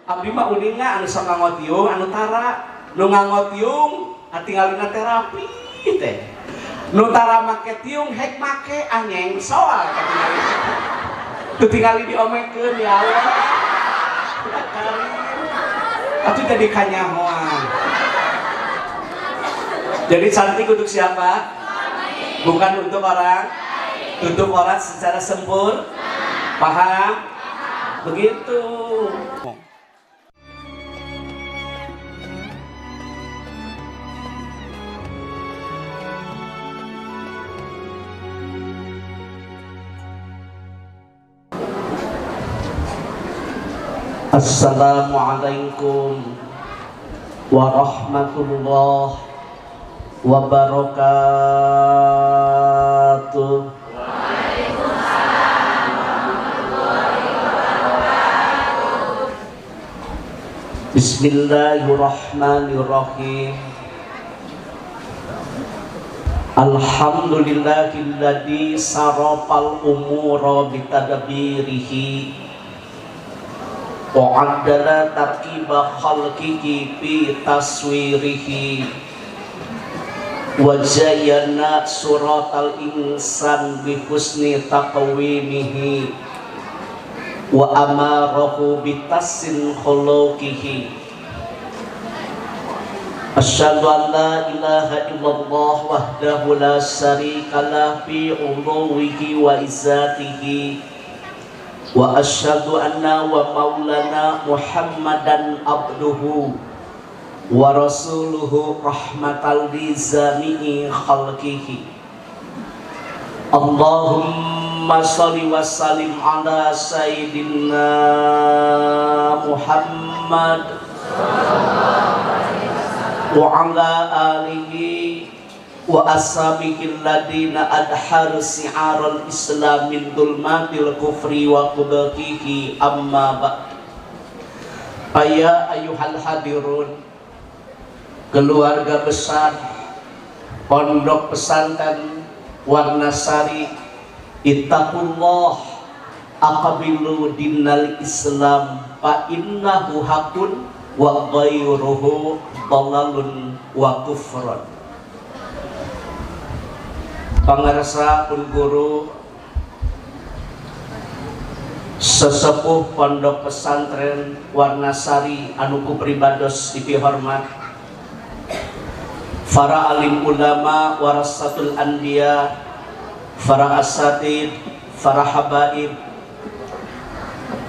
abdi mah uninga anu sok ngangotiung anu tara nu ngangotiung tinggalina terapi teh nu tara make tiung hek make anyeng soal katingali tu tingali diomekeun ya Allah atuh jadi kanyahoan. Jadi cantik untuk siapa? Bukan untuk orang, untuk orang secara sempurna. Paham? Begitu. Assalamualaikum warahmatullahi wabarakatuh. Waalaikumsalam warahmatullahi wabarakatuh. Bismillahirrahmanirrahim. Alhamdulillahilladzi sarafal umura bitadbirihi wa 'addala tarkiba khalqihi fi taswirihi wa zayyana suratal insan bi husni taqwimihi wa amarahu bi tassin khuluqihi. Asyhadu an la ilaha illallah wahdahu la syarika lah fi uluwihi wa izzatihi wa asyhadu anna wa maulana Muhammadan abduhu wa rasuluhu rahmatal lizami'i khalqihi. Allahumma sholli wa sallim ala sayyidina Muhammad wa ala alihi wa ashabihi alladina adharu si'aral islam min dulmatil kufri wa qubakihi amma ba'd. Ya ayuhal hadirun, keluarga besar Pondok Pesantren Warnasari, ittaqullah aqbilu dinal islam fa innahu haqqun wa ghairuhu dhalalun wa kufrun. Pangarsa pun guru sesepuh Pondok Pesantren Warnasari anu ku pribados dipihormat, para alim ulama warasatul anbiya, para asatid, para habaib,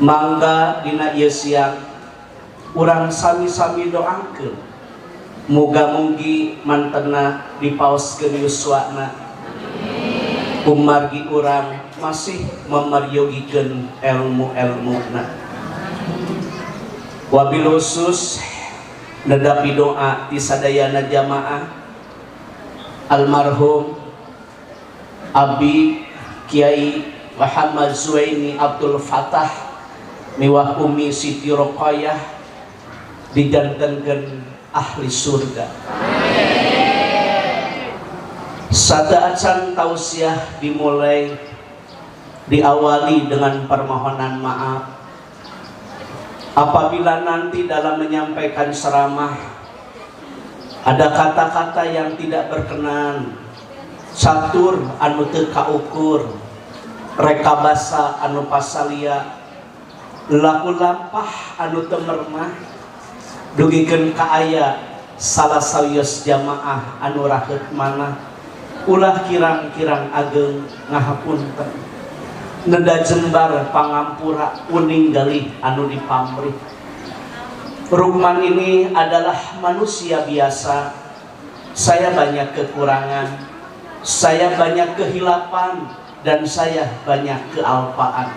mangga dina ieu siang urang sami-sami doakeun muga-mugi mantena dipaoskeun yuswana umargi urang masih memeryogikan ilmu-ilmuna. Wabil khusus nedapi doa di sadayana jamaah almarhum Abi Kiai Muhammad Zuwaini Abdul Fatah miwah Umi Siti Roqayah dijantankeun ahli surga. Sadaacan tausiah dimulai diawali dengan permohonan maaf apabila nanti dalam menyampaikan ceramah ada kata-kata yang tidak berkenan, catur anu teu kaukur, reka basa anu pasalia, laku lampah anu teu mermah, dugikeun ka aya salah sawios jamaah anu raheut manah ulah kirang-kirang ageng ngahapunten neda jembar pangampura uning galih anu dipamrih. Rukman ini adalah manusia biasa. Saya banyak kekurangan, saya banyak kehilapan, dan saya banyak kealpaan.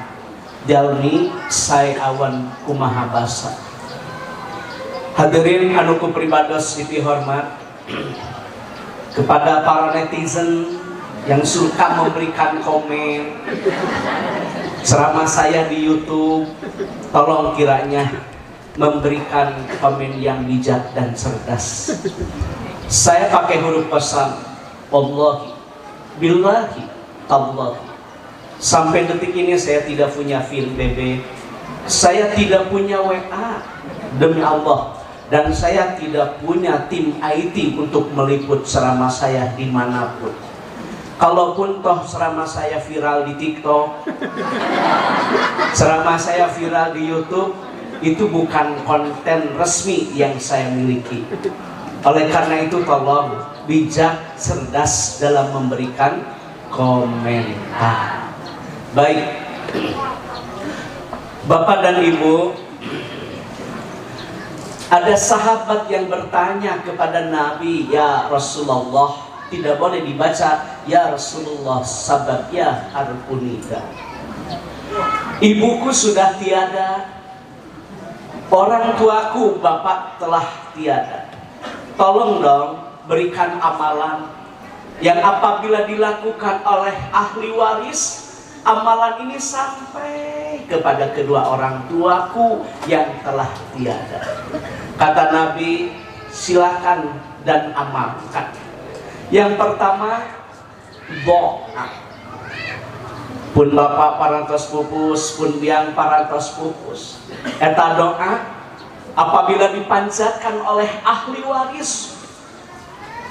Jalmi saya awan kumaha basa. Hadirin anu ku pribados dipihormat, kepada para netizen yang suka memberikan komen ceramah saya di YouTube, tolong kiranya memberikan komen yang bijak dan cerdas. Saya pakai huruf pesan wallahi billahi tallahi. Sampai detik ini saya tidak punya fil BB, Saya tidak punya WA, demi Allah. Dan saya tidak punya tim IT untuk meliput ceramah saya dimanapun. Kalaupun toh ceramah saya viral di TikTok, ceramah saya viral di YouTube, itu bukan konten resmi yang saya miliki. Oleh karena itu tolong bijak, cerdas dalam memberikan komentar. Baik, Bapak dan Ibu, ada sahabat yang bertanya kepada Nabi, ya Rasulullah, tidak boleh dibaca ya Rasulullah sabab ya arpunida. Ibuku sudah tiada, orang tuaku bapak telah tiada. Tolong dong berikan amalan yang apabila dilakukan oleh ahli waris, amalan ini sampai kepada kedua orang tuaku yang telah tiada. Kata Nabi, silakan dan amalkan. Yang pertama, doa. Pun bapak parantos pupus, pun biang parantos pupus. Eta doa apabila dipanjatkan oleh ahli waris,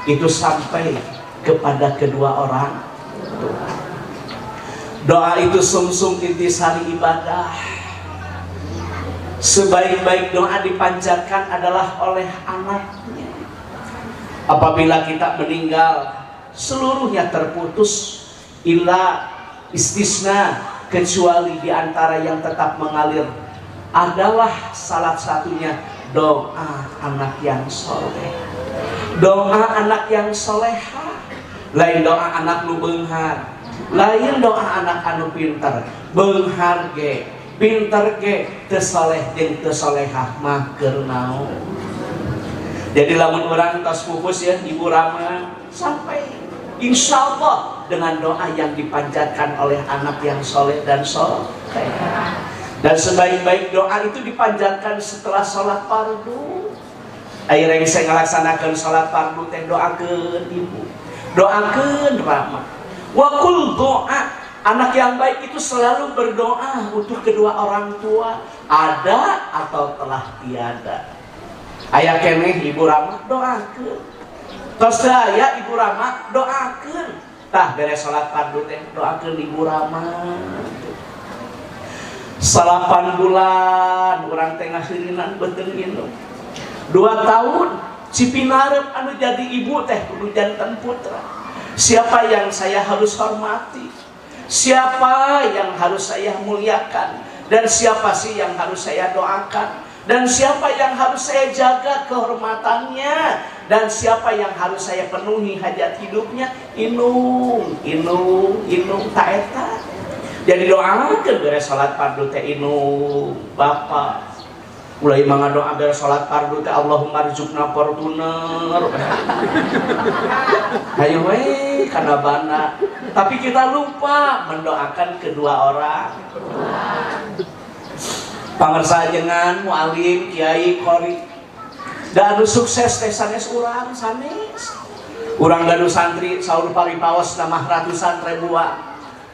itu sampai kepada kedua orang tua. Doa itu sumsum intisari ibadah. Sebaik-baik doa dipanjatkan adalah oleh anaknya. Apabila kita meninggal, seluruhnya terputus, illa istisna, kecuali di antara yang tetap mengalir adalah salah satunya doa anak yang soleh. Doa anak yang soleha, lain doa anak nu beunghar, lain doa anak anu pinter. Beunghar ge, pinter ge, teu soleh jeung teu solehah mah keur naon. Jadi lamun orang tos pupus ya Ibu Rama, sampai insya Allah dengan doa yang dipanjatkan oleh anak yang soleh dan soleh. Dan sebaik-baik doa itu dipanjatkan setelah sholat fardu. Akhirnya saya ngelaksanakan sholat fardu teh doakeun Ibu, doakeun Rama. Wakul doa, anak yang baik itu selalu berdoa untuk kedua orang tua, ada atau telah tiada. Aya keneh Ibu Rama doakeun. Tos teu aya Ibu Rama doakeun. Tah beres salat fardu teh doakeun Ibu Rama. 8 bulan urang teh ngaheurinan beuteung indung. 2 tahun cipinareep anu jadi ibu teh kudu janten putra. Siapa yang saya harus hormati? Siapa yang harus saya muliakan? Dan siapa sih yang harus saya doakan? Dan siapa yang harus saya jaga kehormatannya? Dan siapa yang harus saya penuhi hajat hidupnya? Inung taeta. Jadi doakeun beres salat fardu teh inung Bapak. Mulai mangga doa beres salat fardu teh Allahumma rzuqna fortuner. Hayu we kana bana. Tapi kita lupa mendoakan kedua orang. Pangarsa ajengan mualim kiai qori da anu sukses teh sanes urang sanes. Urang gaduh santri saur paripaos namah ratusan ribuan.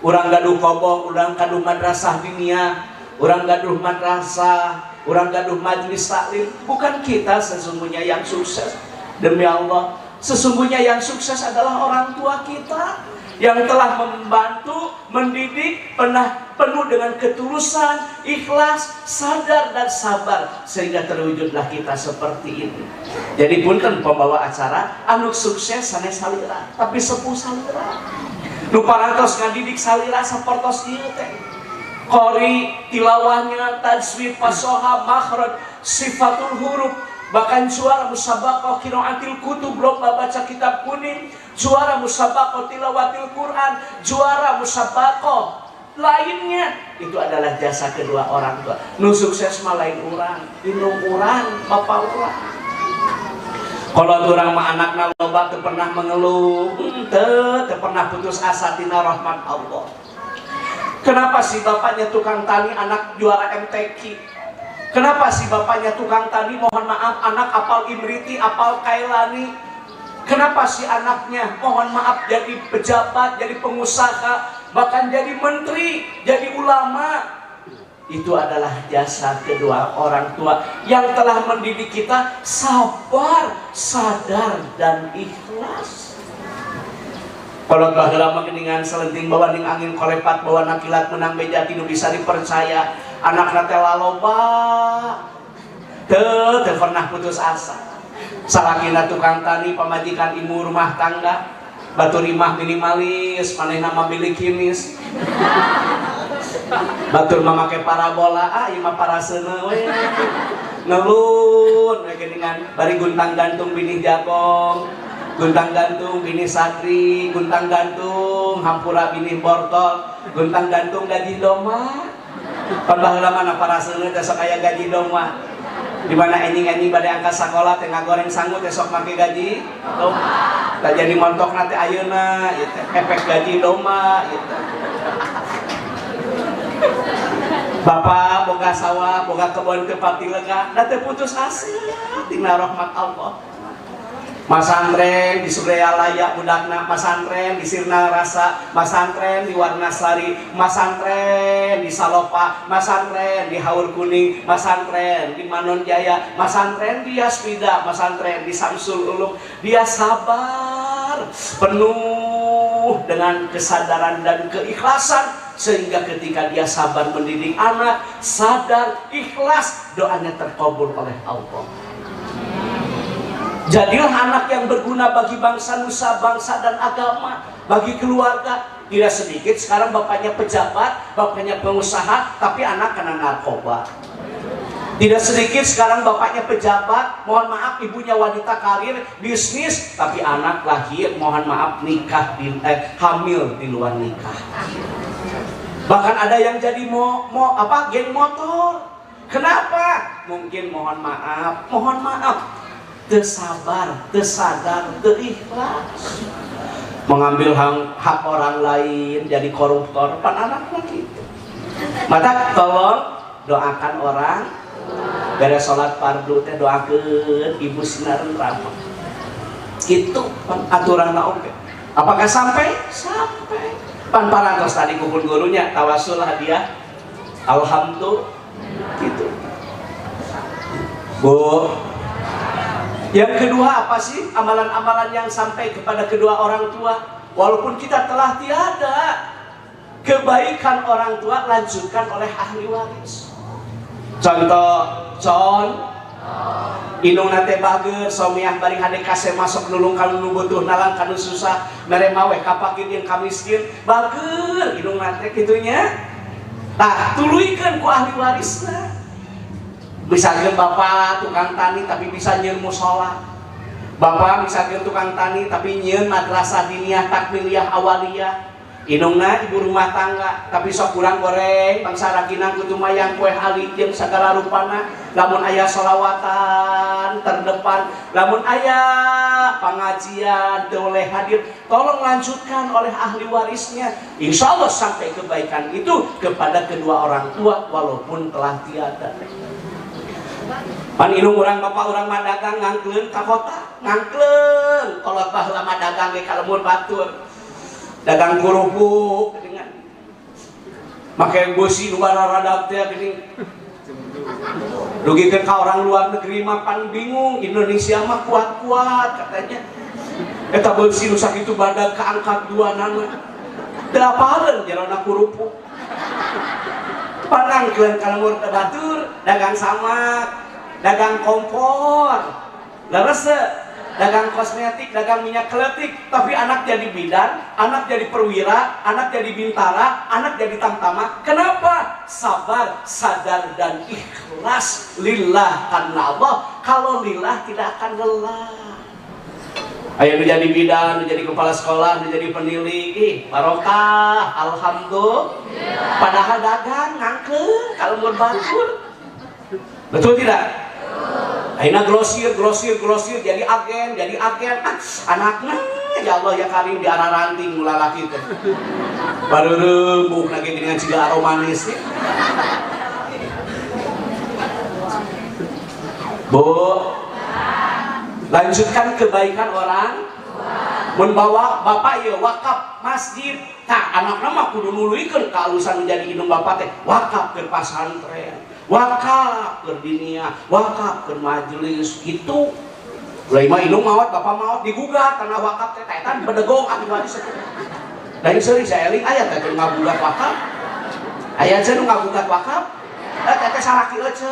Urang gaduh kobok, urang gaduh madrasah diniyah, urang gaduh madrasah, urang gaduh majelis taklim. Bukan kita sesungguhnya yang sukses, demi Allah. Sesungguhnya yang sukses adalah orang tua kita yang telah membantu, mendidik, penuh dengan ketulusan, ikhlas, sadar dan sabar sehingga terwujudlah kita seperti ini. Jadi punten pembawa acara anu sukses sanes salira, tapi sepuh salira. Nu parantos ngadidik salira sapertos ieu teh. Qori tilawahnya, tajwid, fasoha, makhraj, sifatul huruf, bahkan juara musabaqah qiraatil kutub, lomba baca kitab kuning, juara musabaqah tilawatil Quran, juara musabaqah lainnya. Itu adalah jasa kedua orang tua. Nu sukses mah lain urang, indung urang, bapak urang. Kalau urang mah anakna loba teu pernah mengeluh, teu pernah putus asa tina rahmat Allah. Kenapa sih bapaknya tukang tani, anak juara MTQ? Kenapa sih bapaknya tukang tani, mohon maaf, anak apal Imriti, apal Kailani? Kenapa sih anaknya, mohon maaf, jadi pejabat, jadi pengusaha, bahkan jadi menteri, jadi ulama? itu adalah jasa kedua orang tua yang telah mendidik kita sabar, sadar, dan ikhlas. Kalau baheula mah geuningan selenting bawa ning angin kolepat bawa nakilat menang beja tinu bisa dipercaya anakna teh laloba teu pernah putus asa. Salakina tukang tani, pamajikan ibu rumah tangga, batur imah minimalis, manehna mah bilik kinis. Batur mah make parabola, ieu mah paraseuna we. Ngelun we geuningan bari guntang gantung binih jagong. Guntang gantung bini satri, guntang gantung hampura bini bortol, guntang gantung gaji doma. Pan baheula mana paraseuna teh sok aya gaji doma. Di mana enjing-enjing bade angkat sakola teh ngagoreng sangu teh sok make gaji doma. Tah jadi montokna teh ayeuna ieu teh efek gaji doma ieu teh. Bapak boga sawah, boga kebon teu pati lega, da teu putus asa tina rahmat Allah. Masantren di Suryalaya budakna, masantren di Sirna Rasa, masantren di Warnasari, masantren di Salopa, masantren di Haur Kuning, masantren di Manon Jaya, masantren di Yasmida, masantren di Samsul Ulum. Dia sabar, penuh dengan kesadaran dan keikhlasan, sehingga ketika dia sabar mendidik anak, sadar, ikhlas, doanya terkabul oleh Allah. Jadilah anak yang berguna bagi bangsa, nusa, bangsa dan agama, bagi keluarga. Tidak sedikit sekarang bapaknya pejabat, bapaknya pengusaha, tapi anak kena narkoba. Tidak sedikit sekarang bapaknya pejabat, mohon maaf ibunya wanita karir, bisnis, tapi anak lahir, mohon maaf nikah, hamil di luar nikah. Bahkan ada yang jadi geng motor. Kenapa? Mungkin mohon maaf. Tersabar, tersadar, terikhlas, mengambil hak orang lain, jadi koruptor, pan anak lagi. Maka tolong doakan orang, beres sholat fardu teh doakan ibu sinar neraka. Itu aturan oke. Apakah sampai? Sampai. Pan parantos tadi kupun gurunya tawasul hadiah, alhamdulillah, gitu. Bu. Yang kedua apa sih amalan-amalan yang sampai kepada kedua orang tua? Walaupun kita telah tiada, kebaikan orang tua lanjutkan oleh ahli waris. Contoh, indung nate bager, somiah bari hade kase masuk nulung kanu nu butuh nalang kanu susah, mere mawe kapakin yang kamiskin, bager indung nate kitunya. Tah tuluikeun ku ahli warisna. Misalkan bapak tukang tani tapi bisa nyeun musola, bapak misalkan tukang tani tapi nyeun madrasah diniyah takmiliyah awaliyah, indungna ibu rumah tangga tapi sok kurang goreng bangsa raginang kudu mayang kue hali jeung sagala rupana, lamun aya sholawatan terdepan, lamun aya pengajian teu oleh hadir, tolong lanjutkan oleh ahli warisnya. Insya Allah sampai kebaikan itu kepada kedua orang tua walaupun telah tiada. Pan indung urang bapak urang mah dagang ngangkleun ka kota, ngangkleun kolot baheula mah dagang ge ka lembur batur. Dagang kerupuk dengan make besi nu bararadap teh geuning. Dugikeun ka orang luar negeri mah pan bingung, Indonesia mah kuat-kuat katanya. Eta besi nu sakitu badag kaangkat duanan mah. Teu apaleun jerona kerupuk. Panangkeun ka lembur teh batur, dagang samak, dagang kompor, leres dagang kosmetik, dagang minyak kletik, tapi anak jadi bidan, anak jadi perwira, anak jadi bintara, anak jadi tamtama. Kenapa? Sabar, sadar, dan ikhlas lillah karena Allah. Kalau lillah tidak akan lelah. Ayo nu jadi bidan, nu jadi kepala sekolah, nu jadi penilik, barokah, alhamdulillah. Padahal dagang ngangkeun kalau mun batur. Betul tidak? Aina grosir jadi agen, anaknya ya Allah ya Karim di arah ranting mulalaki teh. Baru rembuk lagi dengan ciga aromanis. Bu, lanjutkan kebaikan orang mun bawa bapak ieu wakaf masjid tah anakna mah kudu nuluykeun kaalusan menjadi indung bapak teh wakaf ke pasantren wakaf ke dinia wakaf ke majelis gitu. Lain mah indung maot bapak maot digugat tanah wakaf teh eta bedegong atuh waris dari seuring saya eling aya teh ngagugat wakaf aya teh nu ngagugat wakaf teh salaki ece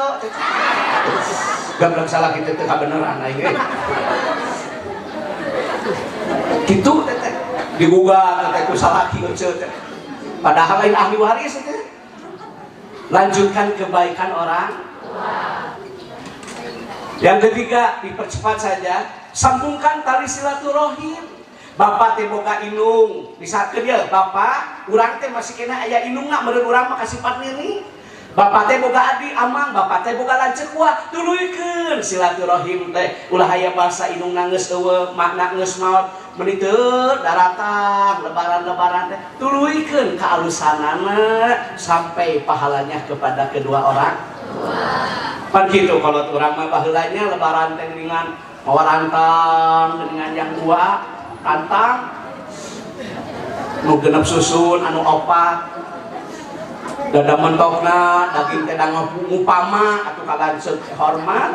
gambar salaki teh kabeneran aing gitu teh digugat teh ku salaki ece teh padahal lain ahli waris teh. Lanjutkan kebaikan orang tua. Yang ketiga, dipercepat saja, sambungkan tali silaturahim. Bapak teh boga indung, bisa ke dia, bapak, urang teh masih kena aya indungna, meureun urang mah kasih partneri. Bapak teh boga adi amang, bapak teh boga lanceuk wah, tuluikeun silaturahim teh. Ulah aya bahasa indungna geus eueuh, makna geus maot, meuni teu daratang lebaran-lebaran teh. Tuluikeun kaalusanana sampai pahalanya kepada kedua orang tua. Pan kitu kalau urang mah baheulanya lebaran teh dengan mawarantang dengan yang dua tantang nu genep susun anu opat dada mentokna daging teh dang ngupama atuh kalanceuk hormat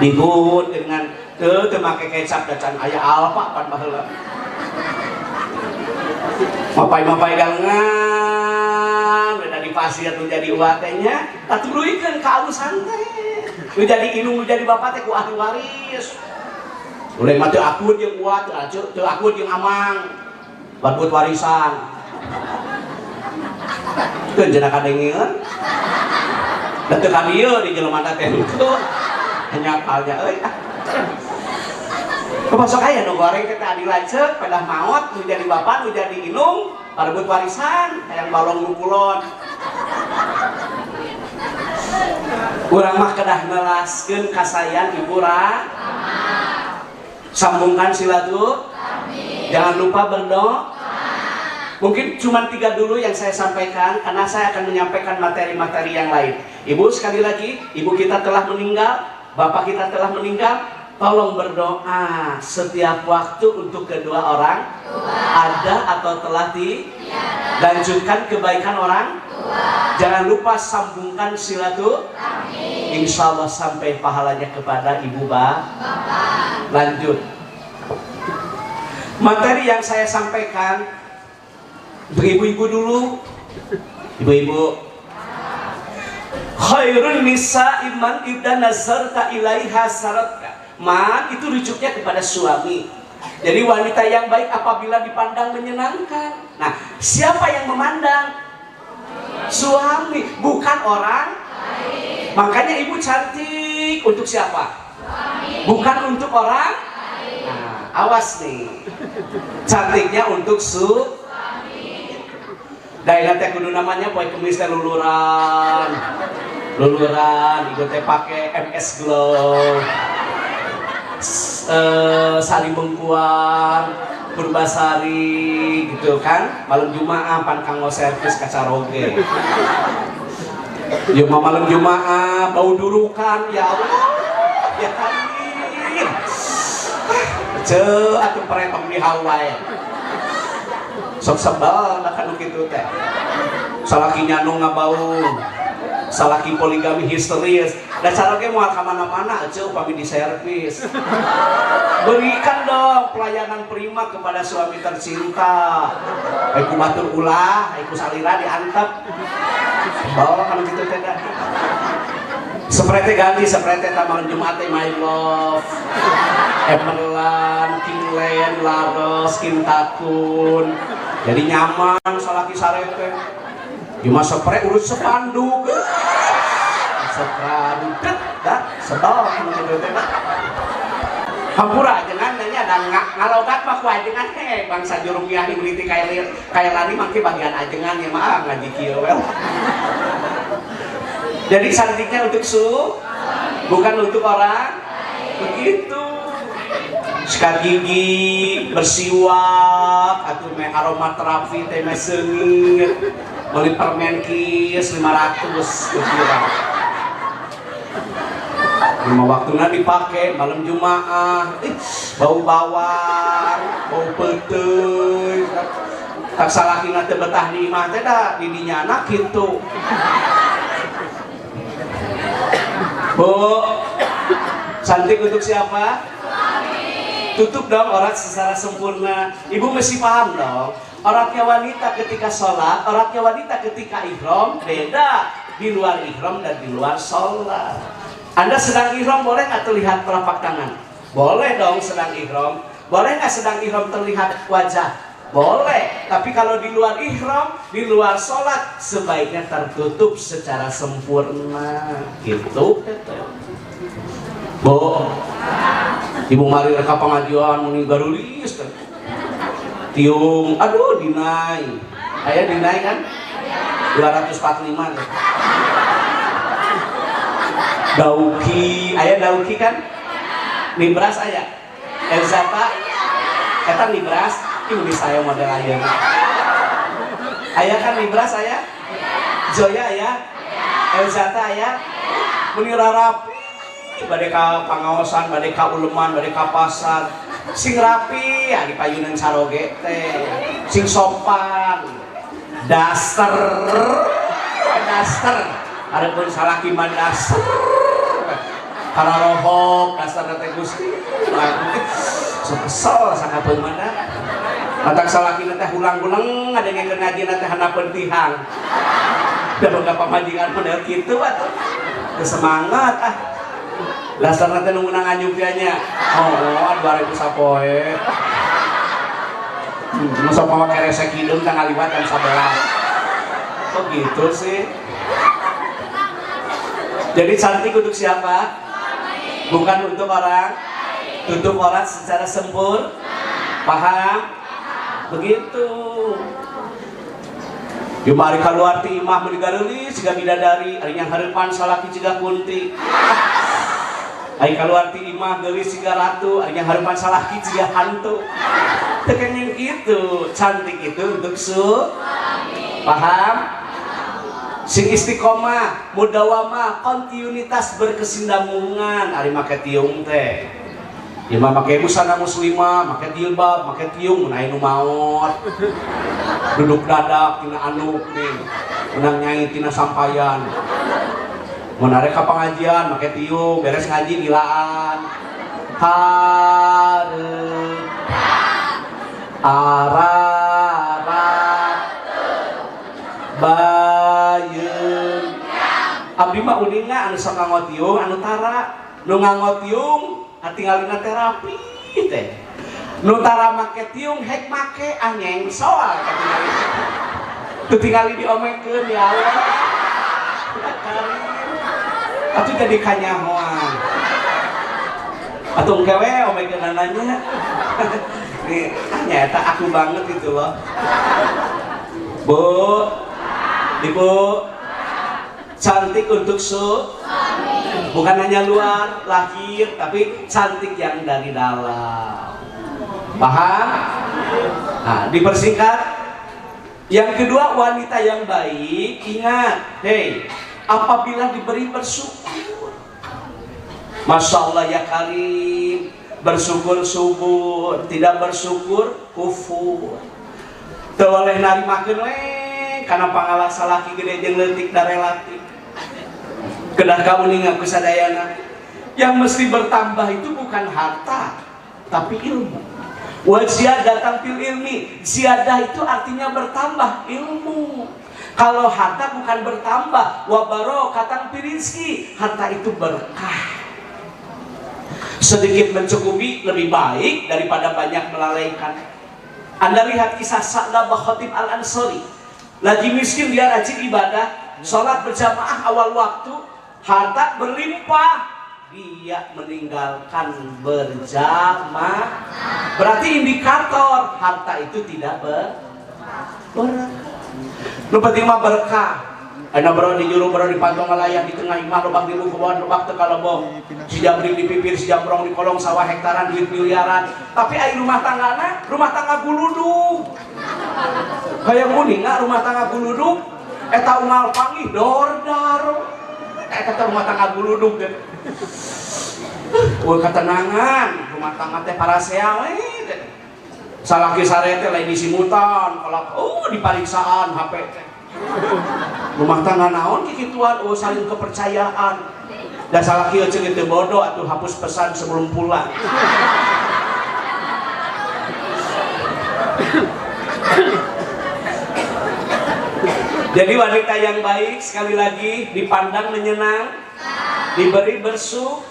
dihun dengan teu make kecap da can aya alfa pan baheula mapai-mapai gangan beda di pasir nu jadi uat teh nya tatuluikeun kaalusan teh nu jadi indung nu jadi bapak teh ku ahli waris. Uleh mah teu akud jeung uat teu akud jeung amang badut warisan teu cenah kadengieun da teu ka dieu di jelema teh itu hanya apalnya euy kepasok aya nu goreng teh adi lanceuk pedah maot nu jadi bapak nu jadi indung parebut warisan hayang balong nu kulon urang mah kedah nelaskeun kasayan ibu ra sambungkan silaturahim. Jangan lupa berdoa. Mungkin cuma 3 dulu yang saya sampaikan karena saya akan menyampaikan materi-materi yang lain. Ibu sekali lagi, ibu kita telah meninggal, bapak kita telah meninggal. Tolong berdoa setiap waktu untuk kedua orang ada atau telah dilanjutkan kebaikan orang. Jangan lupa sambungkan silaturahim. Insya Allah sampai pahalanya kepada ibu bapak. Lanjut. Materi yang saya sampaikan untuk ibu-ibu dulu. Ibu-ibu. Khairun nisa iman idza nazarta ilaiha saratka. Man itu rujuknya kepada suami. Jadi wanita yang baik apabila dipandang menyenangkan. Nah, siapa yang memandang? Suami, bukan orang lain. Makanya ibu cantik untuk siapa? Suami. Bukan untuk orang lain. Nah, awas nih. Cantiknya untuk suami. Daerah teh kudu namanya poe kemis teh luluran. Luluran, ibu teh pakai MS Glow. Saling bengkuang Purbasari gitu kan malam Jumaah pan kanggo servis kacaroge yuk malam Jumaah bau durukan ya Allah ya Karim atuh peretong di Hawaii sok sebel kan kitu teh salakinya nu ngabau salaki poligami histeris dan caranya mau kemana-mana aja upami di servis. Berikan dong pelayanan prima kepada suami tercinta. Aku batur ulah, aku salira diantep. Bawa kan gitu teh dah. Sprete ganti sprete taman Jumat my love. Emerlan, Kingland, Laros, Kintakun. Jadi nyaman salaki sarete. Cuma spray urus sepanduk. Sepanduk dah sebal gitu teh. Hampura jangan nanya dan ngalogat mah ku ajengan bangsa jurung yang dibeli kayak lari mangke bagian ajengan ya mah ngaji kieu we. Jadi cantiknya untuk bukan untuk orang begitu. Sikat gigi, bersiwak, atuh meh aromaterapi teh meh seungit. Beli permen kis 500 kurang. lima waktunya dipakai malam Jumaah, bau bawang, bau peteuy, tak salakina teu betah di imah teh da di dinya anak kitu. Bu, cantik untuk siapa? Tutup dong aurat secara sempurna. Ibu mesti paham dong. Auratnya wanita ketika sholat, auratnya wanita ketika ihram beda di luar ihram dan di luar sholat. Anda sedang ihram boleh nggak terlihat telapak tangan? Boleh dong sedang ihram. Boleh nggak sedang ihram terlihat wajah? Boleh. Tapi kalau di luar ihram, di luar sholat sebaiknya tertutup secara sempurna. Gitu. Bu, ibu mari reka pengajian muni garulis tiung, aduh dinai aya dinai kan 245 kan dauki, aya dauki kan nibras aya Elzata eta nibras ibu saya model aya aya kan nibras aya Joya aya Elzata aya muni rarapi badai ka pangaosan, badai ka uleman, badai ka pasar sing rapi ya di payunan saroge teh sing sopan daster ada pun salaki mah daster karena rohok daster teh Gusti kesel sangapeun mana matak salaki teh hulang-hulang ada yang ngaji teh hanapeun tihang da boga pamajikan model kitu atuh semangat dasar nanti nunggu nang anyupianya oh 2000 sapoe masa pemakai resek hidung tanggal liwat dan sabelah kok gitu sih. Jadi cantik untuk siapa? Bukan untuk orang. Tutup aurat secara sempurna. Paham? Begitu. Jumari keluar ti imah meuli gareuli siga bidadari ari yang hareupan salaki ciga kunti. Ari keluar ti imah geulis siga ratu, ari yang hareupan salaki ciga hantu. Teu kenging kitu, cantik itu untuk paham? Sing istiqomah, mudawamah, kontinuitas berkesinambungan ari make tiung teh. Ieu mah make busana muslimah, make jilbab, make tiung mun aya nu maot. Duduk dadak tina anuk nih, menang nyai tina sampayan. Mun arek ka pengajian make tiung, beres ngaji gilaan. Hareup ararat bayeun abdi mah uninga anu sok ngagotiung anu tara nu ngagotiung hatingalina terapi teh nu tara make tiung hek make anyeng soal katingali teu tingali diomekeun ya Allah atuh jadi kanyahoan atuh engkewe omekeun ananya nih nyata aku banget itu loh. Bu, ibu cantik untuk bukan hanya luar lahir tapi cantik yang dari dalam. Paham? Nah, dipersingkat. Yang kedua, wanita yang baik ingat, hei, apabila diberi bersyukur. Masya Allah ya Karim. Bersyukur subur, tidak bersyukur kufur. Teu oleh narimakeun we kana pangalah salaki gede jeung leutik da relatif. Kedah kauning aku sadayana. Yang mesti bertambah itu bukan harta, tapi ilmu. Wa ziyadatan fil ilmi. Ziyadah itu artinya bertambah ilmu. Kalau harta bukan bertambah, wa barokatan fil rizki. Harta itu berkah. Sedikit mencukupi lebih baik daripada banyak melalaikan. Anda lihat kisah Sa'labah Khatib Al-Ansari. Lagi miskin dia rajin ibadah, sholat berjamaah awal waktu, harta berlimpah, dia meninggalkan berjamaah. Berarti indikator harta itu tidak berkah. Lu penting mah berkah. Ana bro di juru bro di pantong ngalayan di tengah imah lobak di bukuan lobak teu kalebong. Si Jamri di pipir, si Jambrong di kolong sawah hektaran duit miliaran. Tapi ai rumah tanggana, rumah tangga guludug. Kayak muni nga rumah tangga guludug eta unggal panggih dordar. eta rumah tangga guludug teh. Ketenangan rumah tangga teh parasea we. Salaki sare teh lain disimutan, kalau dipariksaan HP teh. Rumah tangga naon kikituan saling kepercayaan. Da salaki ceuk teu bodoh atuh hapus pesan sebelum pulang. Jadi wanita yang baik sekali lagi dipandang menyenang, diberi bersyukur,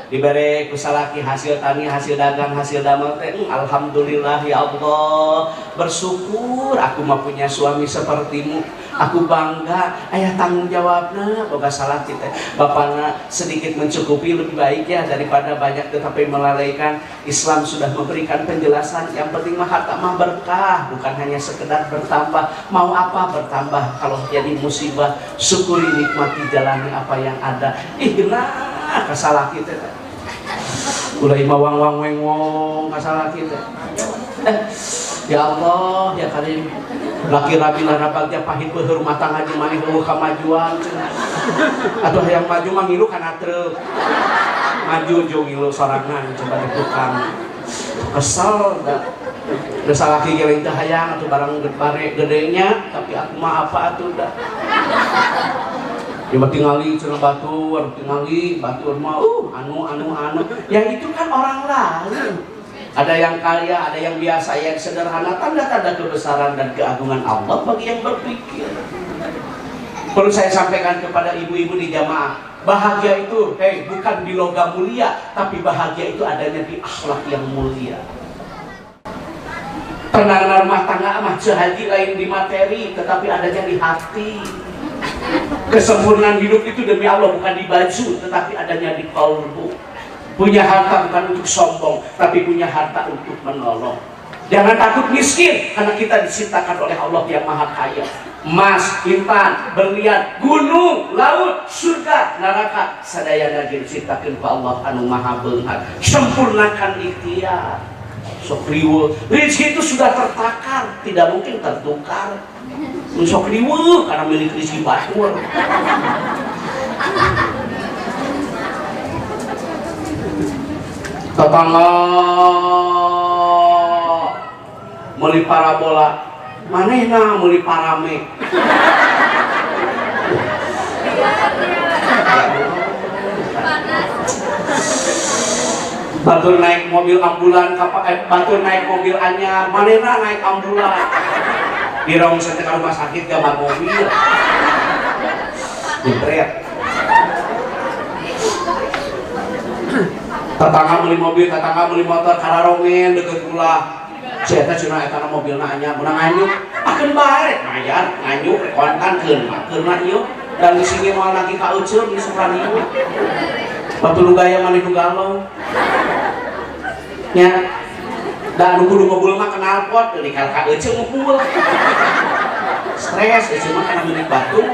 diberi kusalaki hasil tani, hasil dagang, hasil damel teh. Alhamdulillah ya Allah, bersyukur aku mah punya suami sepertimu. Aku bangga, ayah tanggung jawabna, boga salah kita. Bapakna sedikit mencukupi lebih baik ya daripada banyak tetapi melalaikan. Islam sudah memberikan penjelasan. Yang penting mah harta mah berkah, bukan hanya sekedar bertambah. Mau apa bertambah kalau jadi musibah? Syukuri, nikmati, jalani apa yang ada. Genah kasalah kita. Ulah mawang-wang weng-wong kasalah kita. Ya Allah, ya Karim, laki-laki lana bagja pahit beuheur rumah tangga jeung maneh eueuh kamajuan. Atuh hayang maju mah ngilu kana truk. Maju jeung ngilu sorangan coba di tukang. Kesel da. Desa laki geleng teh hayang atuh barang bare gedenya, tapi aku mah apa atuh da. Dia tingali cenah batur, tingali batur mah anu. Ya itu kan orang lain. Ada yang kaya, ada yang biasa, yang sederhana, tanda-tanda kebesaran dan keagungan Allah bagi yang berpikir. Perlu saya sampaikan kepada ibu-ibu di jamaah, bahagia itu, bukan di logam mulia, tapi bahagia itu adanya di akhlak yang mulia. Tenang rumah tangga mah haji lain di materi, tetapi adanya di hati. Kesempurnaan hidup itu demi Allah bukan di baju, tetapi adanya di qalbu. Punya harta bukan untuk sombong, tapi punya harta untuk menolong. Jangan takut miskin, karena kita diciptakan oleh Allah yang Maha Kaya. Emas, intan, berlian, gunung, laut, surga, neraka, sadayana diciptakan oleh Allah anu Maha Beunghar. Sempurnakan ikhtiar. Sok riweuh. Rezeki itu sudah tertakar, tidak mungkin tertukar. Sok riweuh karena milik rezeki batur. Tetangga meuli parabola, manehna meuli parame. Batur naik mobil ambulan, batur naik mobil anyar, manehna naik ambulan. Dirong ke rumah sakit gambar mobil. Jepret. Tetangga beli mobil, tetangga beli motor, kararongen deket ulah. Saya cina eta mobilna anyar, menang nganyuk, akan bae mayar nganyuk rekontan keun ieu dan sini moal lagi ka euceum di sebelah ieu. Batu lu gaya maneh nu galau. Nya. Da nu kudu ngobul mah kenal pot di ka euceum ngobul. Stres euceum mah kana milik batu.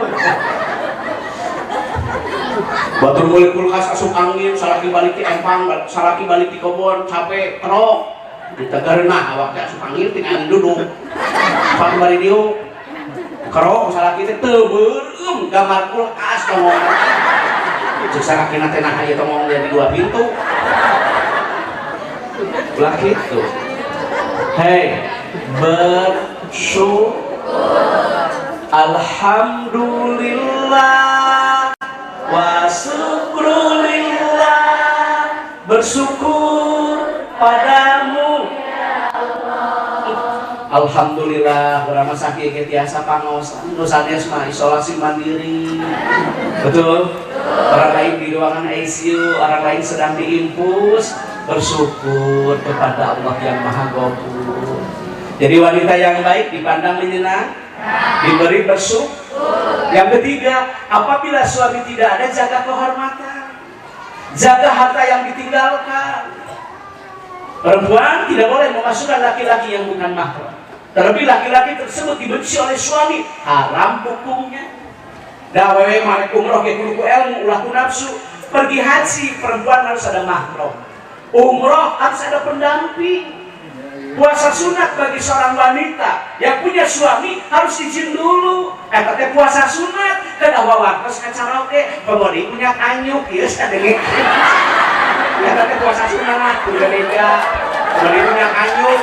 Batur mulai kulkas asup angin, salaki balik di empang, salaki balik di kebun, capek, kerok ditegarna awaknya asup angin, tinggal angin duduk salaki balik diu kerok, salaki itu tebeureum gambar kulkas ngomong cek salaki nate nah aja ngomong dari 2 pintu ulah gitu. Hei, bersyukur alhamdulillah wa syukrulillah, bersyukur padamu ya Allah. Alhamdulillah urang sakit ge tiasa pangosan nu sanes mah isolasi mandiri. Betul? Orang lain di ruangan ICU, orang lain sedang diinfus, bersyukur kepada Allah yang Maha Ghafur. Jadi wanita yang baik dipandang menyenang, diberi bersyukur. Yang ketiga, apabila suami tidak ada, jaga kehormatan, jaga harta yang ditinggalkan. Perempuan tidak boleh memasukkan laki-laki yang bukan mahram. Terlebih laki-laki tersebut dibenci oleh suami, haram hukumnya. Dawewe marek umroh ge kudu ilmu ulah ku nafsu. Pergi haji perempuan harus ada mahram. Umroh harus ada pendamping. Puasa sunat bagi seorang wanita yang punya suami harus izin dulu. Katanya puasa sunat kada wawartos kacarok ge pemodi punya anyuk ieu sadenge ya tapi puasa sunat di gereja pemodi punya anyuk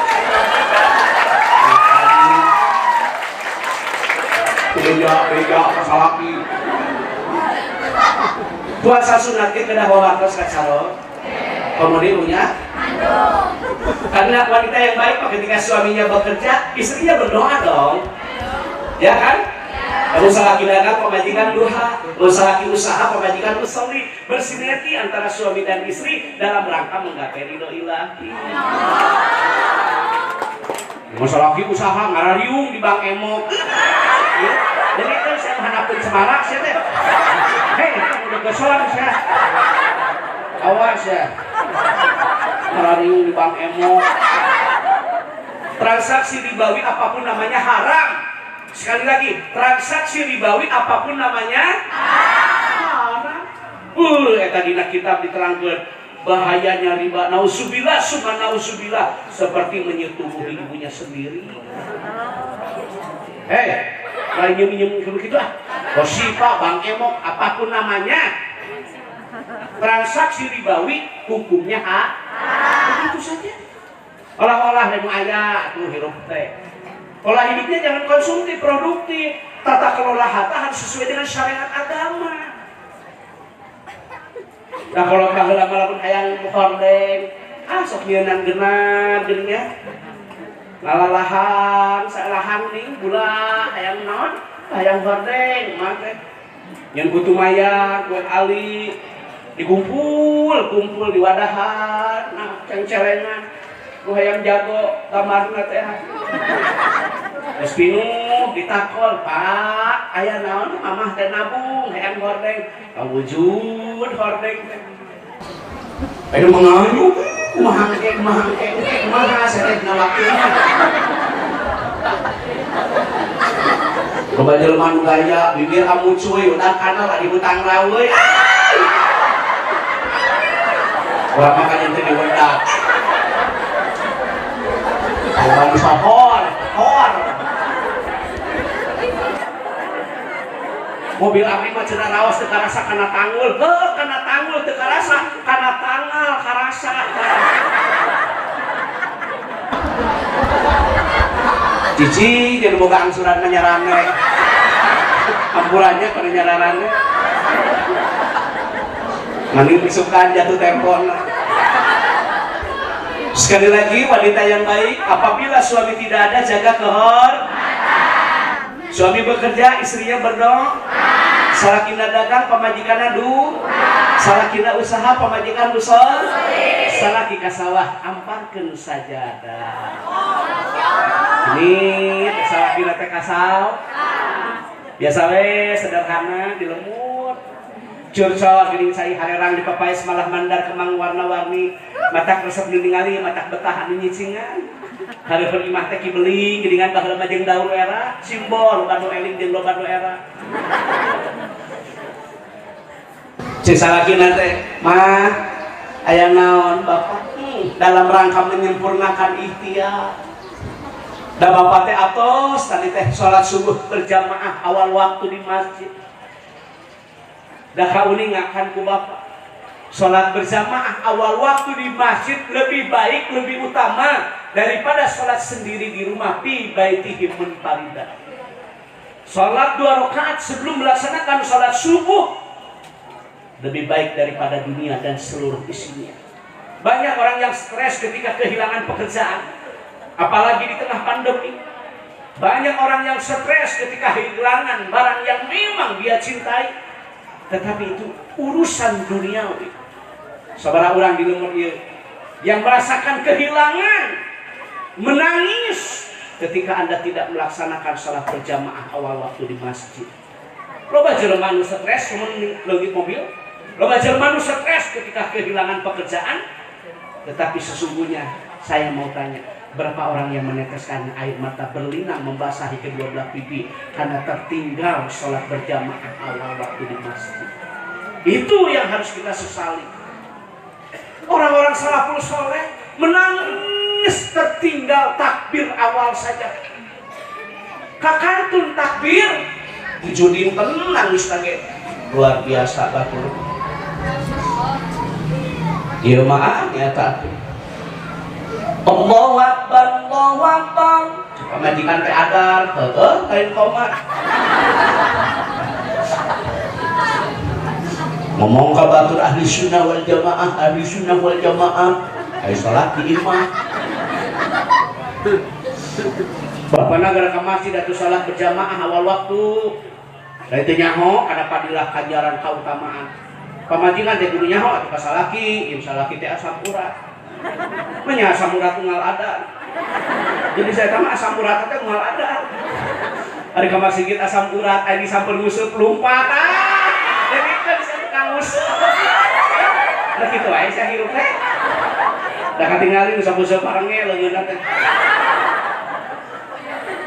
gereja kasalaki puasa sunat ge kada wawartos kacarok pemodi punya karena wanita yang baik ketika suaminya bekerja, istrinya berdoa dong, ya kan? Usaha laki dagang pemajikan duha, usaha laki usaha pemajikan usolli, bersinergi antara suami dan istri dalam rangka menggapai ridho ilahi. Masalah laki usaha ngarariung di Bang Emok, ya? Jadi kan saya menghadapin semarak saya teh, hei udah kesolan saya, awas ya. Ngarariung di Bang Emok. Transaksi ribawi apapun namanya haram. Sekali lagi, transaksi ribawi apapun namanya haram. Eta dina kitab diterangkeun bahayanya riba. Nauzubillah summa nauzubillah, seperti menyetubuh ibunya sendiri. Lain nyem begitu ah. Gosipa Bang Emok apapun namanya. Transaksi ribawi hukumnya begitu saja. Olah-olah yang ayah tuh hirup teh. Pola hidupnya jangan konsumtif, produktif. Tata kelola harta harus sesuai dengan syariat agama. Nah kalau baheula malamun hayang hordeng, sok nyeunan genah geunya. Lalalahan, salahan ning bula hayang naon? Hayang hordeng, mah teh. Nyen kutu maya, kue ali dikumpul di wadahan, nah ceng-celengan, lu hayam jago kamarna teh. Terus pinuh ditakol, Pak, aya naon mamah teh nabung hayam hordeng, kawujud hordeng teh. Aya manganyuk, kumaha saya teh nalakeun. Loba jelema nu gaya bibir kamu cuy udah kana di hutang rawe. Orang makan yang tadi wedak. Orang bisa hor. Mobil abdi mah cenah raos teu karasa kana tanggul. Kana tanggul teu karasa, kana tangal karasa. Cici jadi boga angsuran nyarane. Ampurannya kana nyarane. Mandi pisukan jatuh tempon. Sekali lagi wanita yang baik, apabila suami tidak ada jaga kehormatan. Suami bekerja, istrinya berdoa. Salakina dagang, pamajikanna du. Salakina usaha, pamajikan usol. Salaki ka sawah, amparkeun sajadah. Ini salakina teh kasau. Biasa we sederhana dilemut. Curcol geuning cai harerang dipapais malah mandar kemang warna-warni matak resep ningali matak betah anu nyicingan hareupeun imah teh kibeling geuningan baheula mah jeung daun era simbol loba nu eling jeung loba nu era cek salakina teh mah aya naon bapak dalam rangka menyempurnakan ikhtiar da bapak teh atos tadi teh salat subuh berjamaah awal waktu di masjid. Dah kauning akan ku bapak sholat berjamaah awal waktu di masjid lebih baik, lebih utama daripada sholat sendiri di rumah fi baitihi munfaridan. Sholat 2 rakaat sebelum melaksanakan sholat subuh lebih baik daripada dunia dan seluruh isinya. Banyak orang yang stres ketika kehilangan pekerjaan, apalagi di tengah pandemi. Banyak orang yang stres ketika kehilangan barang yang memang dia cintai. Tetapi itu urusan duniawi. Sabaraha urang di leumeut ieu yang merasakan kehilangan, menangis ketika Anda tidak melaksanakan salat berjamaah awal waktu di masjid. Loba jelema nu stres mun leungit mobil, loba jelema nu stres ketika kehilangan pekerjaan. Tetapi sesungguhnya saya mau tanya, berapa orang yang meneteskan air mata berlinang membasahi kedua belah pipi karena tertinggal sholat berjamaah awal waktu di masjid. Itu yang harus kita sesali. Orang-orang salafus soleh menangis tertinggal takbir awal saja. Kakantun takbir dijudin nangis lagi luar biasa batur. Ieu mah nyata Allahu Akbar, Allahu Akbar. Pamajikan teh adar, heeh, lain koma. Ngomong ka batur ahli sunnah wal jamaah, ahli sunnah wal jamaah. Ayo salat di imam. Bapak nagara ka masjid atuh salat berjamaah awal waktu. Da teu nyaho kana padilah kajaran kautamaan. Pamajikan teh kudu nyaho atuh ka salaki, im salaki teh asam urat. Menya asam urat tunggal ada. Jadi saya tama asam urat teh tunggal ada. Ari ka masjid asam urat aya disampeun nguseup lumpat. Jadi kan bisa tukang nguseup. Da kitu wae saya hirup teh. Da katingali nu samuseup barenge leungeunna teh.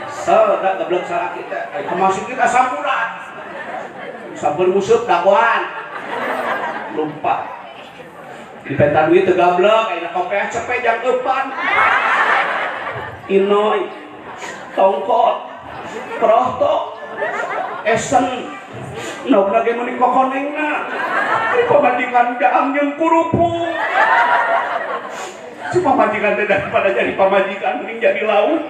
So, da goblok salaki teh. Ari ka masjid asam urat. Sampun nguseup dakwaan. Lumpat. Di peta duit tegablek, ayeuna kopeah cepet jam 4. Inoy, tongkot, prohto, esen, nauna ge meuni kokonengna. Ari pamajikan gaang jeung kurupu. Si pamajikan teh daripada jadi pamajikan mending jadi lauk.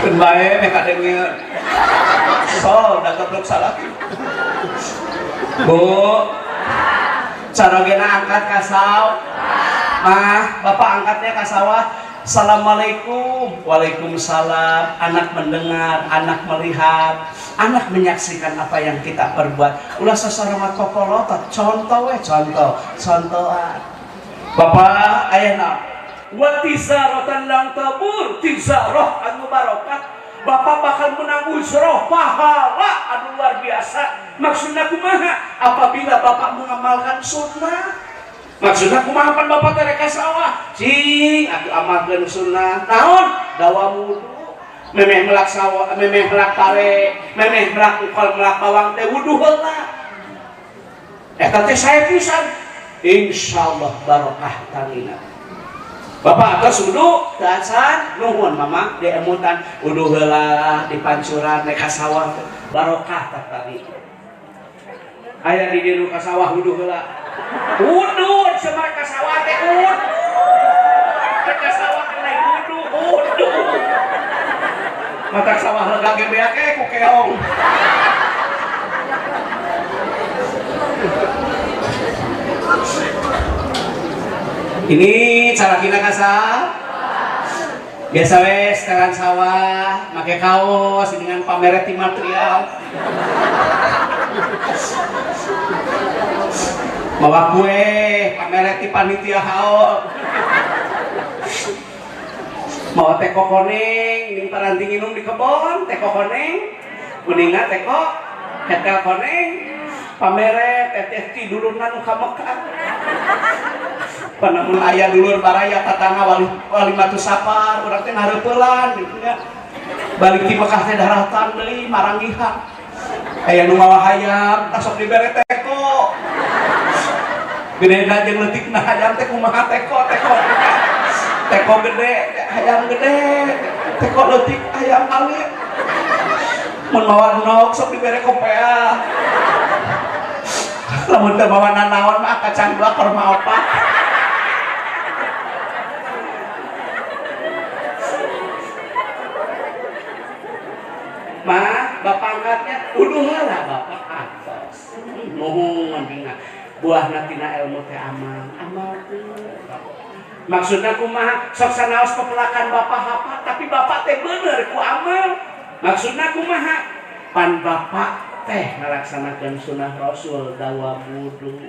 Keun bae meh kadengeur. So, da goblok salaki. Bu, cara gena angkat ka sawah. Mah, Bapak angkatnya ka sawah. Assalamualaikum. Waalaikumsalam. Anak mendengar, anak melihat, anak menyaksikan apa yang kita perbuat. Ulah sasarangat popolotot. Contoh we, contohan. Bapak ayeuna wa tizaratan lang tabur, tizarah anu barokah. Bapak bakal menang usroh pahala anu luar biasa. Maksudnya kumaha? Apabila Bapak mengamalkan sunnah. Maksudnya kumaha pan Bapak teh ka sawah? Cing, atuh amalkeun sunnah. Naon? Dawa wudu. Memeh melak sawah, memeh melak pare, memeh melak ukol melak bawang teh wudu heula. Eta teh sae pisan. Insyaallah barokah tanina. Bapak atas wudu, dasan, nuhun mama, diemutan, wudu heula di pancuran, naik ka sawah, barokah tak tadi. Aya di dieu ka sawah wudu heula. Wudu, semar ka sawah teh wudu. Ka sawah lain wudu. Mata sawah lega ge beak ku keong. Ini cara kita kasar. Biasa wes telan sawah, pakai kaos dengan pameret material. Bawa kue, pameret di panitia haul. Mau teh kokoneng, ning paranti minum di kebon, teh kokoneng. Kuninga teh kok, hetel koneng. Pameret teteh tiduruna nu ka Mekah. Panamun aya dulur baraya tatangga wali matu sapar urang teh ngareupelan gitu nya. Balik ti Mekah teh daratan deui maranggihan. Aya nu mawa hayam tasok dibere teko. Gedena jeung leutikna hayam teh kumaha teko. Teko gede, hayam gede. Teko leutik hayam alit. Mun mawa nok sok dibere kopeah. Lamun teu bawa nanaon mah kacang blakor mah opat. Mah, bapak angkatnya uduh lah bapak atas. Mohon dina buahna tina ilmu teh amal teh. Maksudna kumaha? Sok sanaos pepelakan bapak apa, tapi bapak teh bener ku amal. Maksudna kumaha? Pan bapak teh ngalaksanakeun sunnah Rasul dawa wudu.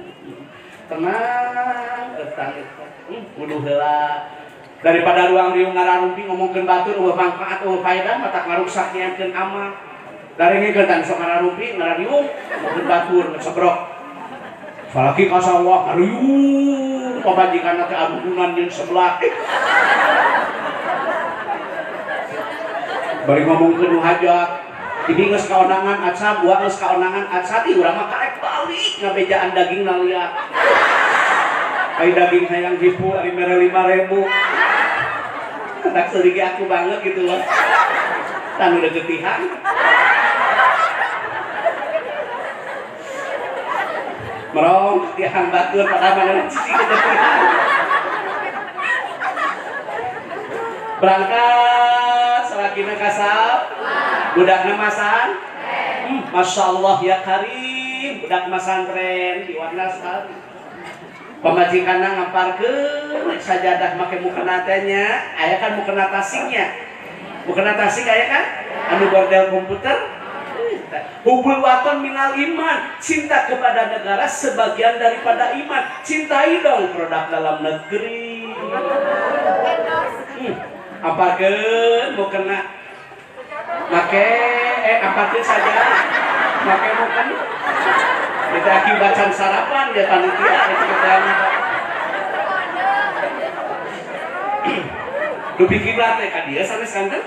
Tenang, eutan wudu heula. Daripada ruang riung ngararumpi ngomongkeun batur eueuh manfaat eueuh faedah mata ngarusak nyakeun amal. Darengeun tan sok ngararumpi ngarariung ngomongkeun batur ngesebrok. Salaki ka sawah ngariung pamajikanna teh adudunan jeung sebelah. Bari ngomongkeun nu hajat. Ini geus kaonangan aca, buah geus kaonangan aca, di urang mah karek balik ngabejaan daging nalia. Ai daging hayang hipu ari mere 5.000. Tak sedikit aku banget gitu loh. Tanu udah getihan. Merong tiang batur pada mana cici getihan. Berangkat salakina kasab. Budakna masan. Masya Allah ya karim. Budak masantren di warna sekali. Pemajikanna ngamparkeun sajadah make mukena tanya, aya kan mukena tasingnya. Mukena tasing aya kan? Anu bordel komputer. Hubul waton minal iman, cinta kepada negara sebagian daripada iman. Cintai dong produk dalam negeri. Amparkeun mukena make amparkeun saja. Make mukena kita akibatkan sarapan ya panitia itu kita dupi kiblat teh ka dieu sanes kanten.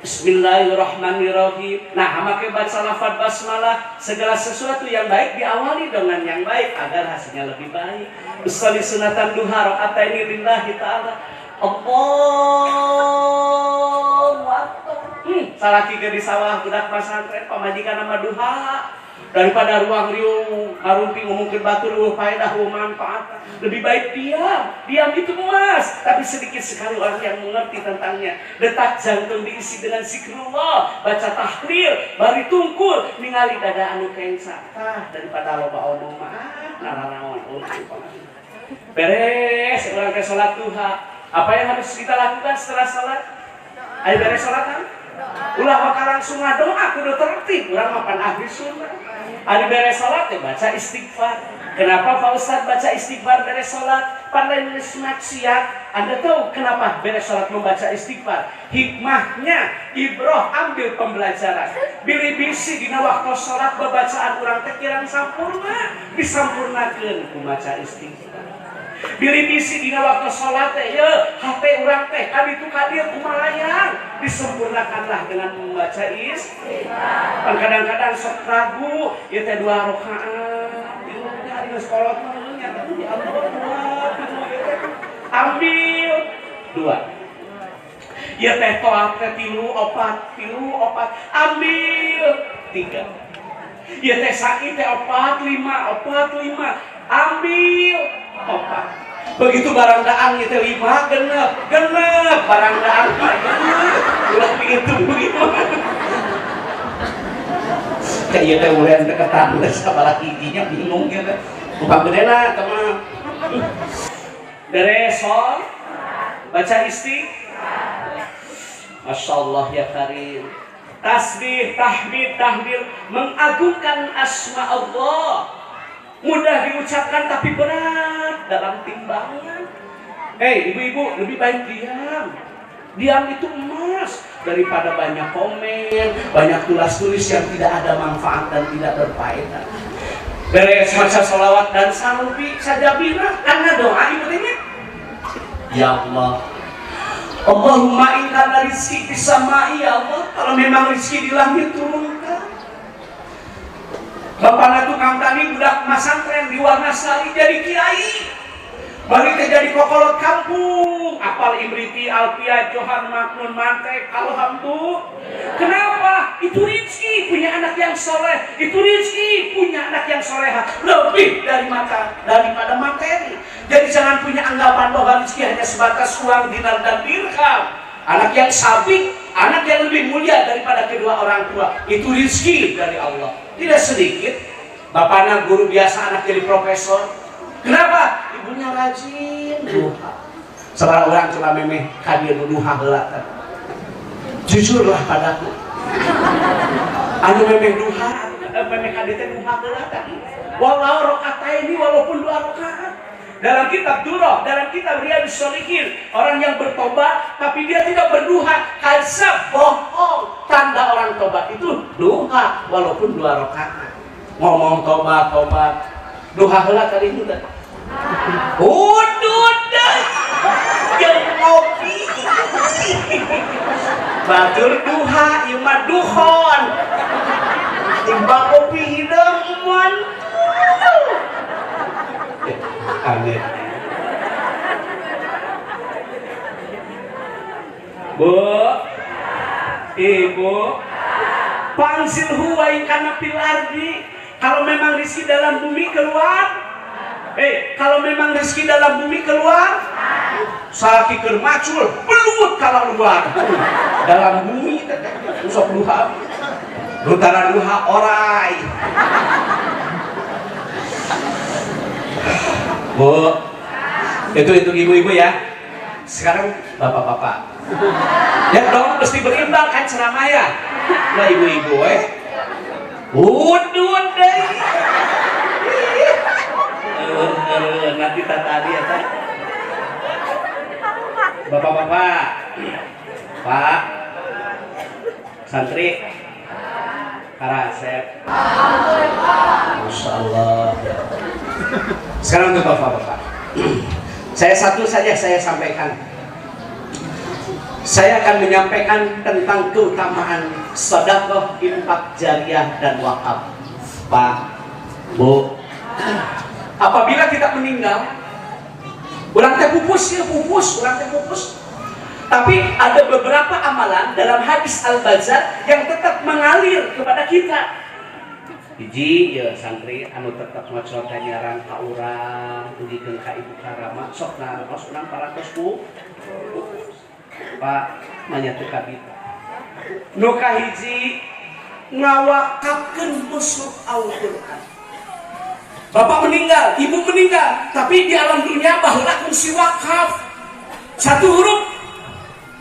Bismillahirrahmanirrahim. Nah, make baca lafaz basmalah, segala sesuatu yang baik diawali dengan yang baik agar hasilnya lebih baik. Usolli sunatan duha rakaataini lillahi ta'ala. Allahu akbar. Salaki ke di sawah budak pasantren pamajikan nama duha. Daripada ruang riung harumpi ngomongin batu ruh faedah manfaat, lebih baik diam itu emas, tapi sedikit sekali orang yang mengerti tentangnya. Detak jantung diisi dengan zikrullah, baca tahlil, bari tungkul ningali dada anu kengsa. Daripada loba omong naranawan beres orang ke salat duha. Apa yang harus kita lakukan setelah salat? Ayo beres salat kan? Ulah bakal langsung ngadoa kudu tertib, urang mapan ahli sunnah. Ari beres salat teh baca istighfar. Kenapa Pak Ustaz baca istighfar beres salat? Pandai nulis maksiat. Anda tahu kenapa beres salat membaca istighfar? Hikmahnya ibroh ambil pembelajaran. Bilih bisi dina waktu salat bacaan urang teh kirang sampurna, disampurnakeun ku maca istighfar. Bilih bisi dina waktu salat teh ye hate urang teh kaditu kadir kumalayang, disempurnakanlah dengan membaca istighfar. Kadang-kadang sok ragu ieu teh 2 rakaat di sekolah mah nya di ambil 2. Ieu teh toat teh 3 4 ambil 3. Ieu teh saiki teh 4 5 ambil 4. Begitu barang daang itu 5 genep barang daang ulah begitu kayak teh ulen deketan sabaraha hijinya bingung gitu bukan gedena teman beres baca istighfar. Masya Allah ya karim. Tasbih, tahmid, tahlil mengagungkan asma Allah. Mudah diucapkan tapi berat dalam timbangan. Ibu-ibu lebih baik diam. Diam itu emas daripada banyak komen, banyak tulis yang tidak ada manfaat dan tidak berfaedah. Beres maca sholawat dan salubi saja bina karena doa ibadahnya. Ya Allah, Allahumma in kana rizki fis samai, ya Allah, kalau memang rizki di langit turunkan. Bapakna tukang tani budak masantren di Warnasari jadi kiai. Balik jadi kokolot kampung, apal Imriti, Alfia, Johan, Maknun, Mantek, Alhamdulillah. Kenapa? Itu rizki punya anak yang soleh, itu rizki punya anak yang soleha lebih daripada materi. Jadi jangan punya anggapan bahwa rizki hanya sebatas uang, dinar dan dirham. Anak yang sabik, anak yang lebih mulia daripada kedua orang tua, itu rizki dari Allah. Tidak sedikit, bapaknya guru biasa, anak jadi profesor. Kenapa? Ibunya rajin duha. Seorang orang coba memeh kadir duha heula. Jujurlah padaku. Anu memeh duha, memeh kadir teh duha heula tadi. Walau rakaat ini walaupun 2 rakaat. Dalam kitab Durrah, dalam kitab Riyadhus Shalihin, orang yang bertobat tapi dia tidak berduha, kadzab, bohong. Tanda orang tobat itu duha walaupun 2 rakaat. Ngomong tobat, duha heula tadi udah. Udah yang ngopi batur duha ieu mah duhon timbang kopi hidung eman aneh Bu, Ibu, panzil huwa in kana fil ardi. Kalau memang rezeki dalam bumi keluar. Kalau memang rezeki dalam bumi keluar, sakit macul, belut kalau luar. Dalam bumi, sok luha, lutaran luha orai. Bu, itu ibu-ibu ya. Sekarang bapak-bapak. Ya dong, mesti berimbang kan ceramah ya. Nah ibu-ibu, udun deh. Nanti tadi ya tak. Bapak-bapak, Pak, santri, karasep. Masya Allah. Sekarang untuk bapak-bapak, saya satu saja saya sampaikan. Saya akan menyampaikan tentang keutamaan sedekah, infak jariyah dan wakaf. Pak, Bu, apabila kita meninggal, orang teh pupus ya pupus. Tapi ada beberapa amalan dalam hadis Al-Bazar yang tetap mengalir kepada kita. Hiji ya santri anu tetap ngocot nyaran ka urang, dugikeun ka ibu karama sok naros urang parantos ku Pak nanya teu ka kita. Nu kahiji ngawakafkeun mushaf Al-Qur'an. Bapak meninggal, ibu meninggal, tapi di alam dunia baheula kungsi wakaf. Satu huruf.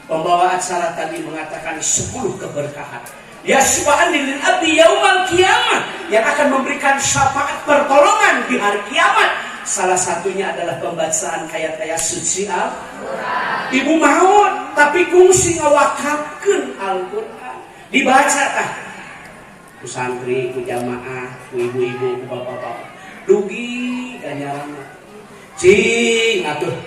Pembawa acara tadi mengatakan 10 keberkahan. Yasfa'an lil abdi yaumal qiyamah, yang akan memberikan syafaat pertolongan di hari kiamat. Salah satunya adalah pembacaan ayat-ayat suci Al-Qur'an. Ibu mau tapi kungsi ngawakafkeun Al-Qur'an. Dibaca tah. Ku santri, ku jamaah, ku ibu-ibu, ku bapak-bapak. Dugi ganjaranna. Cing atuh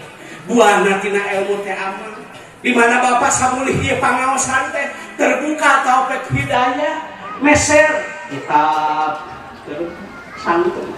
buahna tina ilmu teh aman. Di mana Bapak samulih ieu pangaosan teh terbuka taufik hidayah, meser kitab terus santun.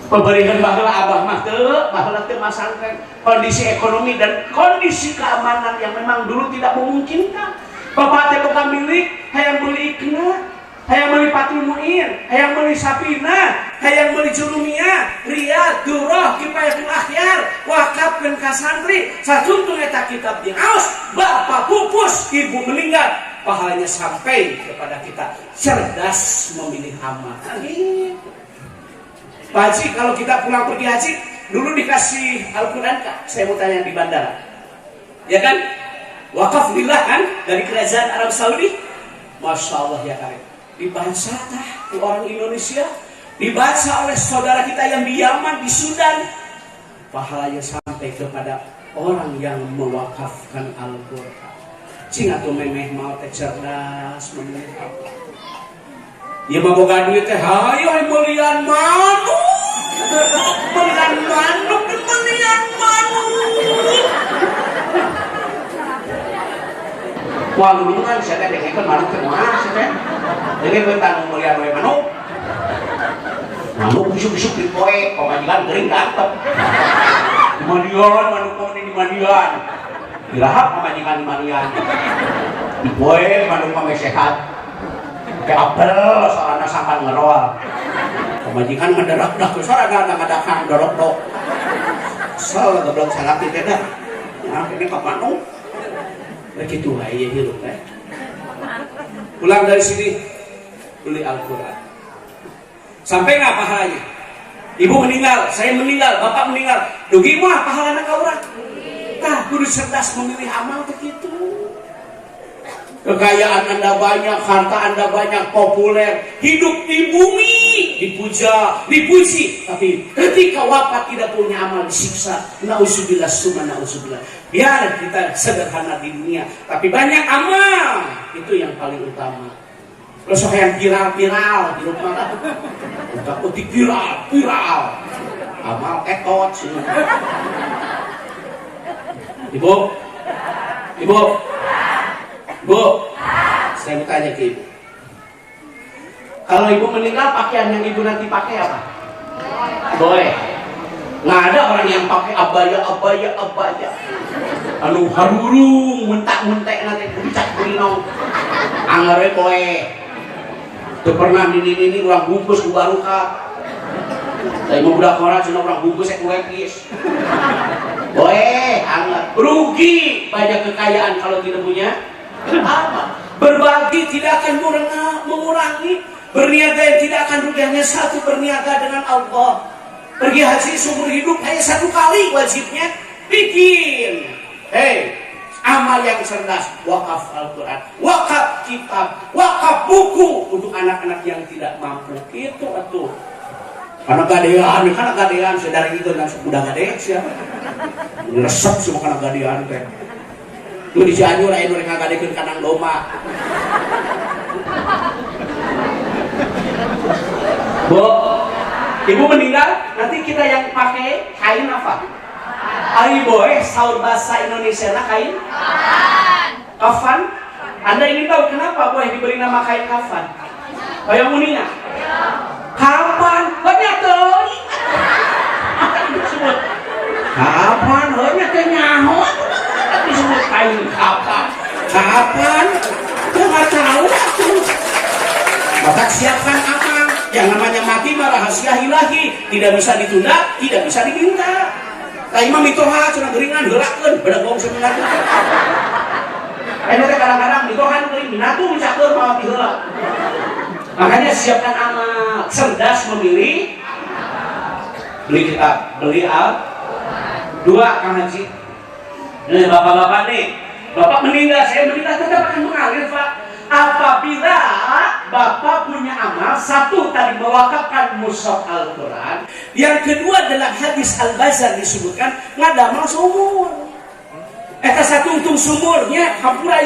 Pemberian baheula abah mah teu, baheula teu masangkeun kondisi ekonomi dan kondisi keamanan yang memang dulu tidak memungkinkan. Bapak teh boga milik, hayang beli ikna, hayang beli Fathul Mu'in, hayang beli Sapina, hayang beli Jurumiyah, Riyad, Durrah, Kifayatul Akhyar, wakafkeun ka santri. Sacuntun eta kitab dinaos, bapak pupus, ibu meninggal, pahalanya sampai kepada kita. Cerdas memilih amal. Pak Haji, kalau kita pulang pergi haji, dulu dikasih Al-Quran Kak, saya mau tanya di bandara. Ya kan? Wakaf lillah kan dari kerajaan Arab Saudi. Masya Allah ya karim. Dibaca di orang Indonesia, dibaca oleh saudara kita yang di Yaman, di Sudan, pahalanya sampai kepada orang yang mewakafkan Al-Quran. Cing atuh memeh mau teh cerdas memilih Allah. Ya mau boga duit teh hayo belian manuk. Belian manuk. Wah lulungan saya teh dekeun manuk teh moal saya teh. Dekeun tanu belian we manuk. Manuk busuk-busuk dipoe, pamajikan geuring antep. Di mandian manuk pamane di mandian. Dirahap pamajikan di mandian. Dipoe manuk pamane sehat. Kayak apel soalnya sampan ngerol. Pemajikan mendadak-dak soalnya ngadakang dorok-dok. Soalnya goblok salah kita dah. Nah ini kapan dong? Begitu lah ya hidup kan. Pulang dari sini beli Al-Quran. Sampai nggak pahalanya? Ibu meninggal, saya meninggal, bapak meninggal. Dugi mah pahalanya kau orang. Nah, kudu cerdas memilih amal begitu. Kekayaan Anda banyak, harta Anda banyak, populer, hidup di bumi, dipuja, dipuji, tapi ketika wafat tidak punya amal disiksa. Nauzubillah summa nauzubillah. Biar kita sederhana di dunia, tapi banyak amal, itu yang paling utama. Terus yang viral-viral di rumah, udah putih viral, amal etot sih. Ibu. Bu, saya mau tanya ke ibu. Kalau ibu meninggal, pakaian yang ibu nanti pakai apa? Boleh. Nggak ada orang yang pakai abaya. anu harurung mentak-mentek nanti puncak kulinong angere poe teu pernah ini urang bungkus ku baruka tapi mau budak orang cina urang bungkus ku lepis poe angger rugi banyak kekayaan kalau tidak punya apa berbagi tidak akan mengurangi berniaga yang tidak akan rugi hanya satu berniaga dengan Allah pergi haji seumur hidup hanya satu kali wajibnya bikin amal yang cerdas wakaf Al-Quran wakaf kitab wakaf buku untuk anak-anak yang tidak mampu itu atuh anak gadean sedari itu dan sudah gadean siapa resep semua anak gadean teh lu di Cianjur lain mereka gadekeun kandang domba Bu ibu meninggal nanti kita yang pakai kain apa? Ari boy, saur bahasa Indonesia na kain? Kafan. Anda ingin tahu kenapa boleh diberi nama kain kafan? Kayak muninya? Kapan? Banyak tuh. Disebut kapan? Banyak teh nyaho. Disebut kain kapan? Kapan? Nggak tahu. Maka siapkan amal. Yang namanya mati mah rahasia ilahi, tidak bisa ditunda, tidak bisa diminta. Tapi mah mitoha cenah geuringan heulakeun beda gong sebenarnya. Teh kadang-kadang mitoha geuring minatu micakeun mawa heula. Makanya siapkan amal, cerdas memilih. Beli kitab, beli dua Kang Haji. Nih bapak-bapak nih, bapak meninggal, saya meninggal tetap akan mengalir Pak. Apabila Bapak punya amal satu tadi mewakafkan mushaf Al-Quran, yang kedua dalam hadis Al-Bazar disebutkan ngadamal sumur. Eta satu untung sumurnya hampura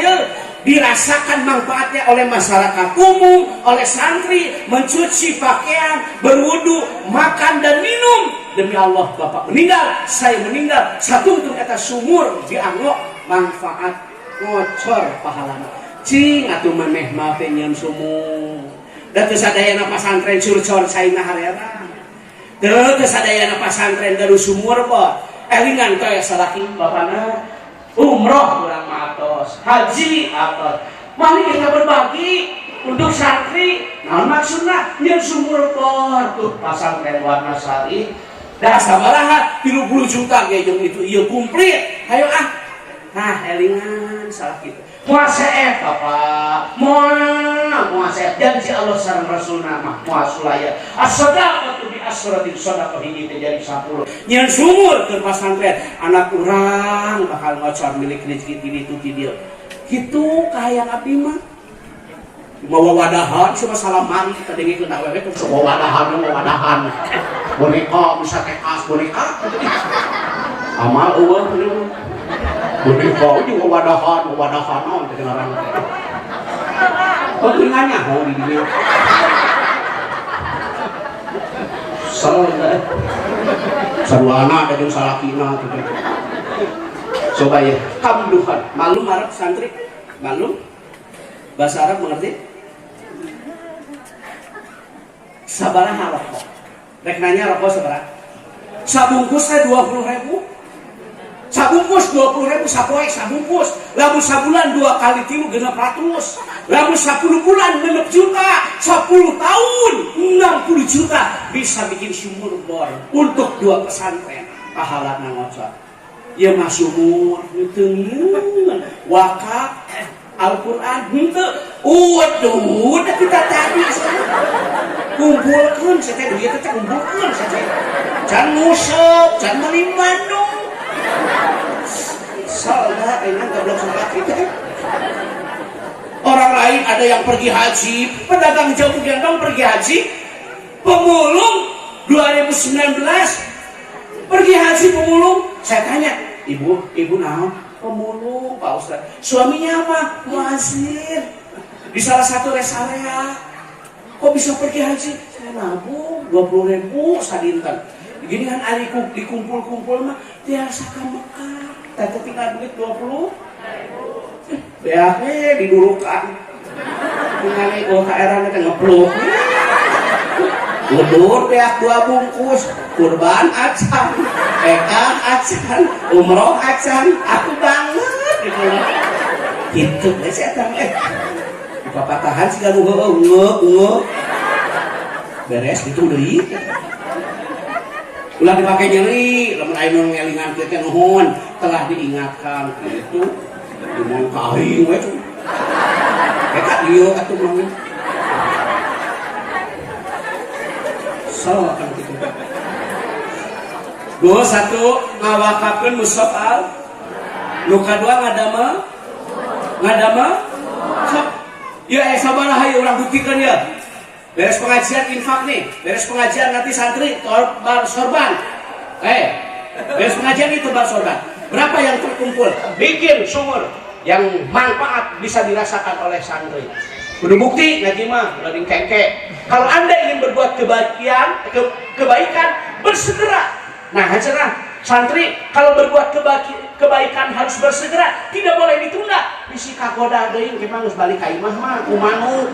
dirasakan manfaatnya oleh masyarakat umum, oleh santri, mencuci pakaian, berwudu, makan dan minum. Demi Allah Bapak meninggal, saya meninggal, satu untung eta sumur dianggap manfaat ngocor pahalana. Cing atuh maneh mah teh nyeun sumur. Da teu sadayana pasantren curcor saina harera. Teu sadayana pasantren gaduh sumur po. Elingan teh salaki bapana umroh urang matos, haji atos. Mari kita berbagi untuk santri. Naon maksudna? Nyeun sumur po tuh pasantren Warna Sari. Da sabaraha 30 juta ge jeung itu ieu kumplit. Hayo ah. Nah, elingan salah kitu. Muasef Bapak, muasef janji Allah sareng Rasulna mah muasulaya. As-shadaqatu bi asratin shadaqah hiji jadi 10. Nyeun sumur keur pasantren, anak urang bakal ngocor milik rezeki di ditu ti dieu. Kitu kahayang abdi mah. Mawa wadahan cuma salam mari kita dengikeun awewe teh wadahan. Boneka bisa tekas boneka. Amal eueuh bener. Boneka juga wadahan naon teh ngaran teh. Pentingnya oh di dieu. Salah sarwana jeung salakina gitu. Coba ya, kamduhan. Malum Arab santri? Malum? Bahasa Arab mengerti? Sabaraha rokok. Rek nanya rokok sabaraha? Sabungkusnya 20.000. Sabungkus 20.000 sapoe sabungkus. Lamun sabulan 2 kali 3 600. Lamun 10 bulan 6 juta. 10 tahun 60 juta bisa bikin sumur bor untuk 2 pesantren. Pahalana ngocor. Ya mah sumur teu ngieun wakaf Al-Quran henteu. Waduh, da kita tadi kumpulkeun sateh duit teh kumpulkeun sateh. Can nguseup, can meuli Bandung. Salah, ini goblok salah kita. Orang lain ada yang pergi haji, pedagang jamu gendong pergi haji, pemulung 2019 pergi haji pemulung. Saya tanya, ibu naon? Pemulung Pak Ustaz. Suaminya apa? Muazir di salah satu rest area. Kok bisa pergi haji? Saya nabung 20.000 sadinten. Gini kan ari dikumpul-kumpul mah biasa ka Mekah. Tadi tinggal duit 20.000. Beake didurukan. Ningali OKR-na teh ngepluk. Ngedur beak 2 bungkus kurban acang. Kang acan, umroh acan, aku banget gitu saya tang papatahan sih kamu ungu beres itu deui ulah dipakai nyeri lamun aya nu ngelingan teh nuhun telah diingatkan gitu dimong kaing we eta ieu atuh mah salah kan kitu dua satu ngawakafkeun mushaf al nu kadua ngadama sok ya sabaraha hayu urang buktikan ya beres pengajian infak nih beres pengajian nanti santri bar sorban beres pengajian itu bar sorban berapa yang terkumpul bikin sumur yang manfaat bisa dirasakan oleh santri udah bukti ngaji mah udah dingkengke kalau anda ingin berbuat kebaikan bersegera nah hajarah santri kalau berbuat kebaikan harus bersegera, tidak boleh ditunda. Bisi kagoda deui ge mah geus balik ka imah mah kumanu.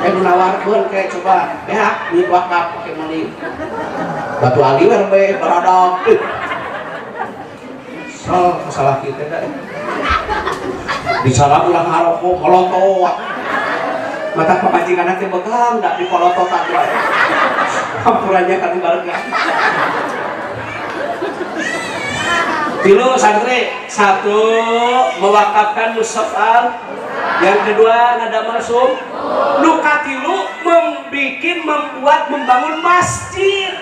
Nu nawarkeun ke coba ya duit wakaf pake meuli. Batu ali we baradog. Salah kita da. Di sana ulah ngarokok molotot. Mata papancingan teh begang da di polototan wae. Hampurannya kan barengnya. Tilu santri satu mewakafkan mushaf al yang kedua ngadamel sum nu katilu membuat membangun masjid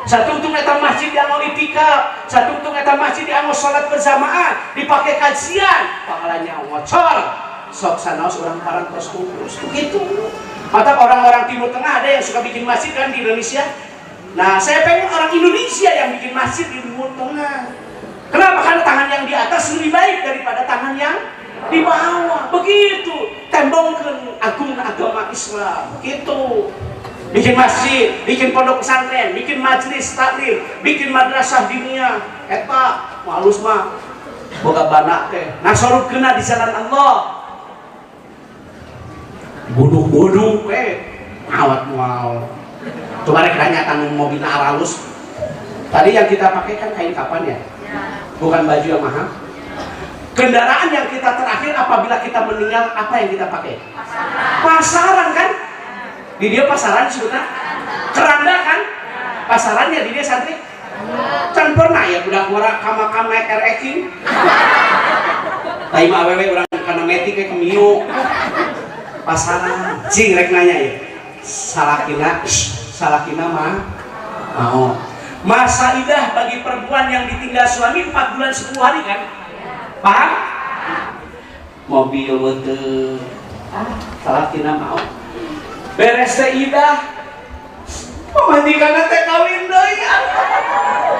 satu untuk eta masjid dianggo itikaf satu untuk eta masjid dianggo salat berjamaah dipakai kajian pahalanya ngocor sok sanaos urang parantos kurus begitu mata orang-orang timur tengah ada yang suka bikin masjid kan di Indonesia nah saya pengen orang Indonesia yang bikin masjid di timur tengah. Kenapa? Karena tangan yang di atas lebih baik daripada tangan yang di bawah. Begitu. Tembongkeun agung agama Islam. Begitu. Bikin masjid, bikin pondok pesantren, bikin majelis taklim, bikin madrasah diniyah. Eta halus mah boga bana teh. Nasorupkeunna di jalan Allah. Bodoh-bodoh awat moal. Coba rek tanya tanu mobilna aralus. Tadi yang kita pakai kan kain kapan ya? Bukan baju yang mahal. Kendaraan yang kita terakhir apabila kita meninggal apa yang kita pakai? Pasaran kan? Di dia pasaran sudah keranda kan? Pasarannya di dia santri. Can pernah ya budak murah kama ereking. Taima awewe urang kana metik ke kemiu. Pasaran cing rek nanya ya. Salakina mah mau. Masa idah bagi perempuan yang ditinggal suami 4 bulan 10 hari kan? Paham? Mobil betul. Salah tina mau. Beres teh idah. Pemajikan teh kawin deui.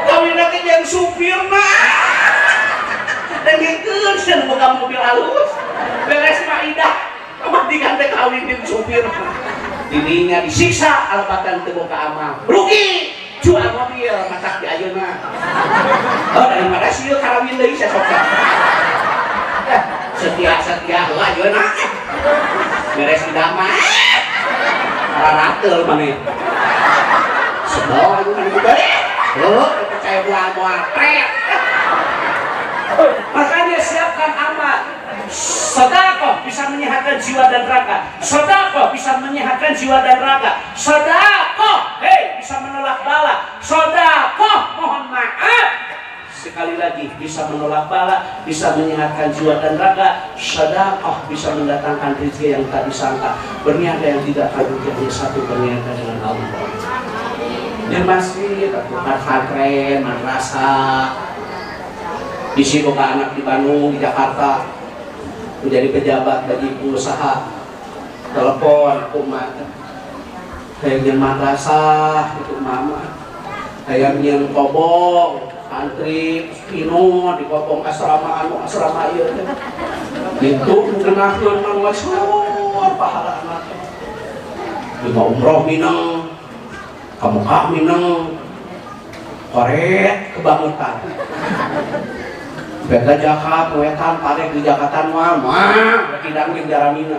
Kawin teh jeung supirna. Dan ngikeun sen boga mobil halus. Beres mah idah. Pemajikan teh kawin jeung supir. Dirinya disiksa alabatan teu boga amal. Rugi. Jual mobil matak di ayeuna. Oh daripada sieun karawin deui sasoka. Setia heula ayeuna. Beres idamah. Rarateul maneh. Sedol ayeuna dibere. Heuh percaya moal pret. Makanya siapkan amal. Sedekah bisa menyehatkan jiwa dan raga. Sedekah bisa menyehatkan jiwa dan raga. Sedekah bisa menolak bala. Sedekah mohon maaf. Sekali lagi bisa menolak bala, bisa menyehatkan jiwa dan raga. Sedekah bisa mendatangkan rezeki yang tak disangka. Berniaga yang tidak akan hanya satu berniaga dengan Allah. Dan masih pesantren, madrasah. Di sini anak di Bandung, di Jakarta. Menjadi pejabat bagi usaha telepon umat kayak yang madrasah itu mama kayak yang kobong antri pino di kobong asrama iya itu mengenakan mangwasur pahala anak lima umroh minang kamu minang korek kebangutan beda jakat, wetan, parek di jakatan mah, tidak mungkin jaramina.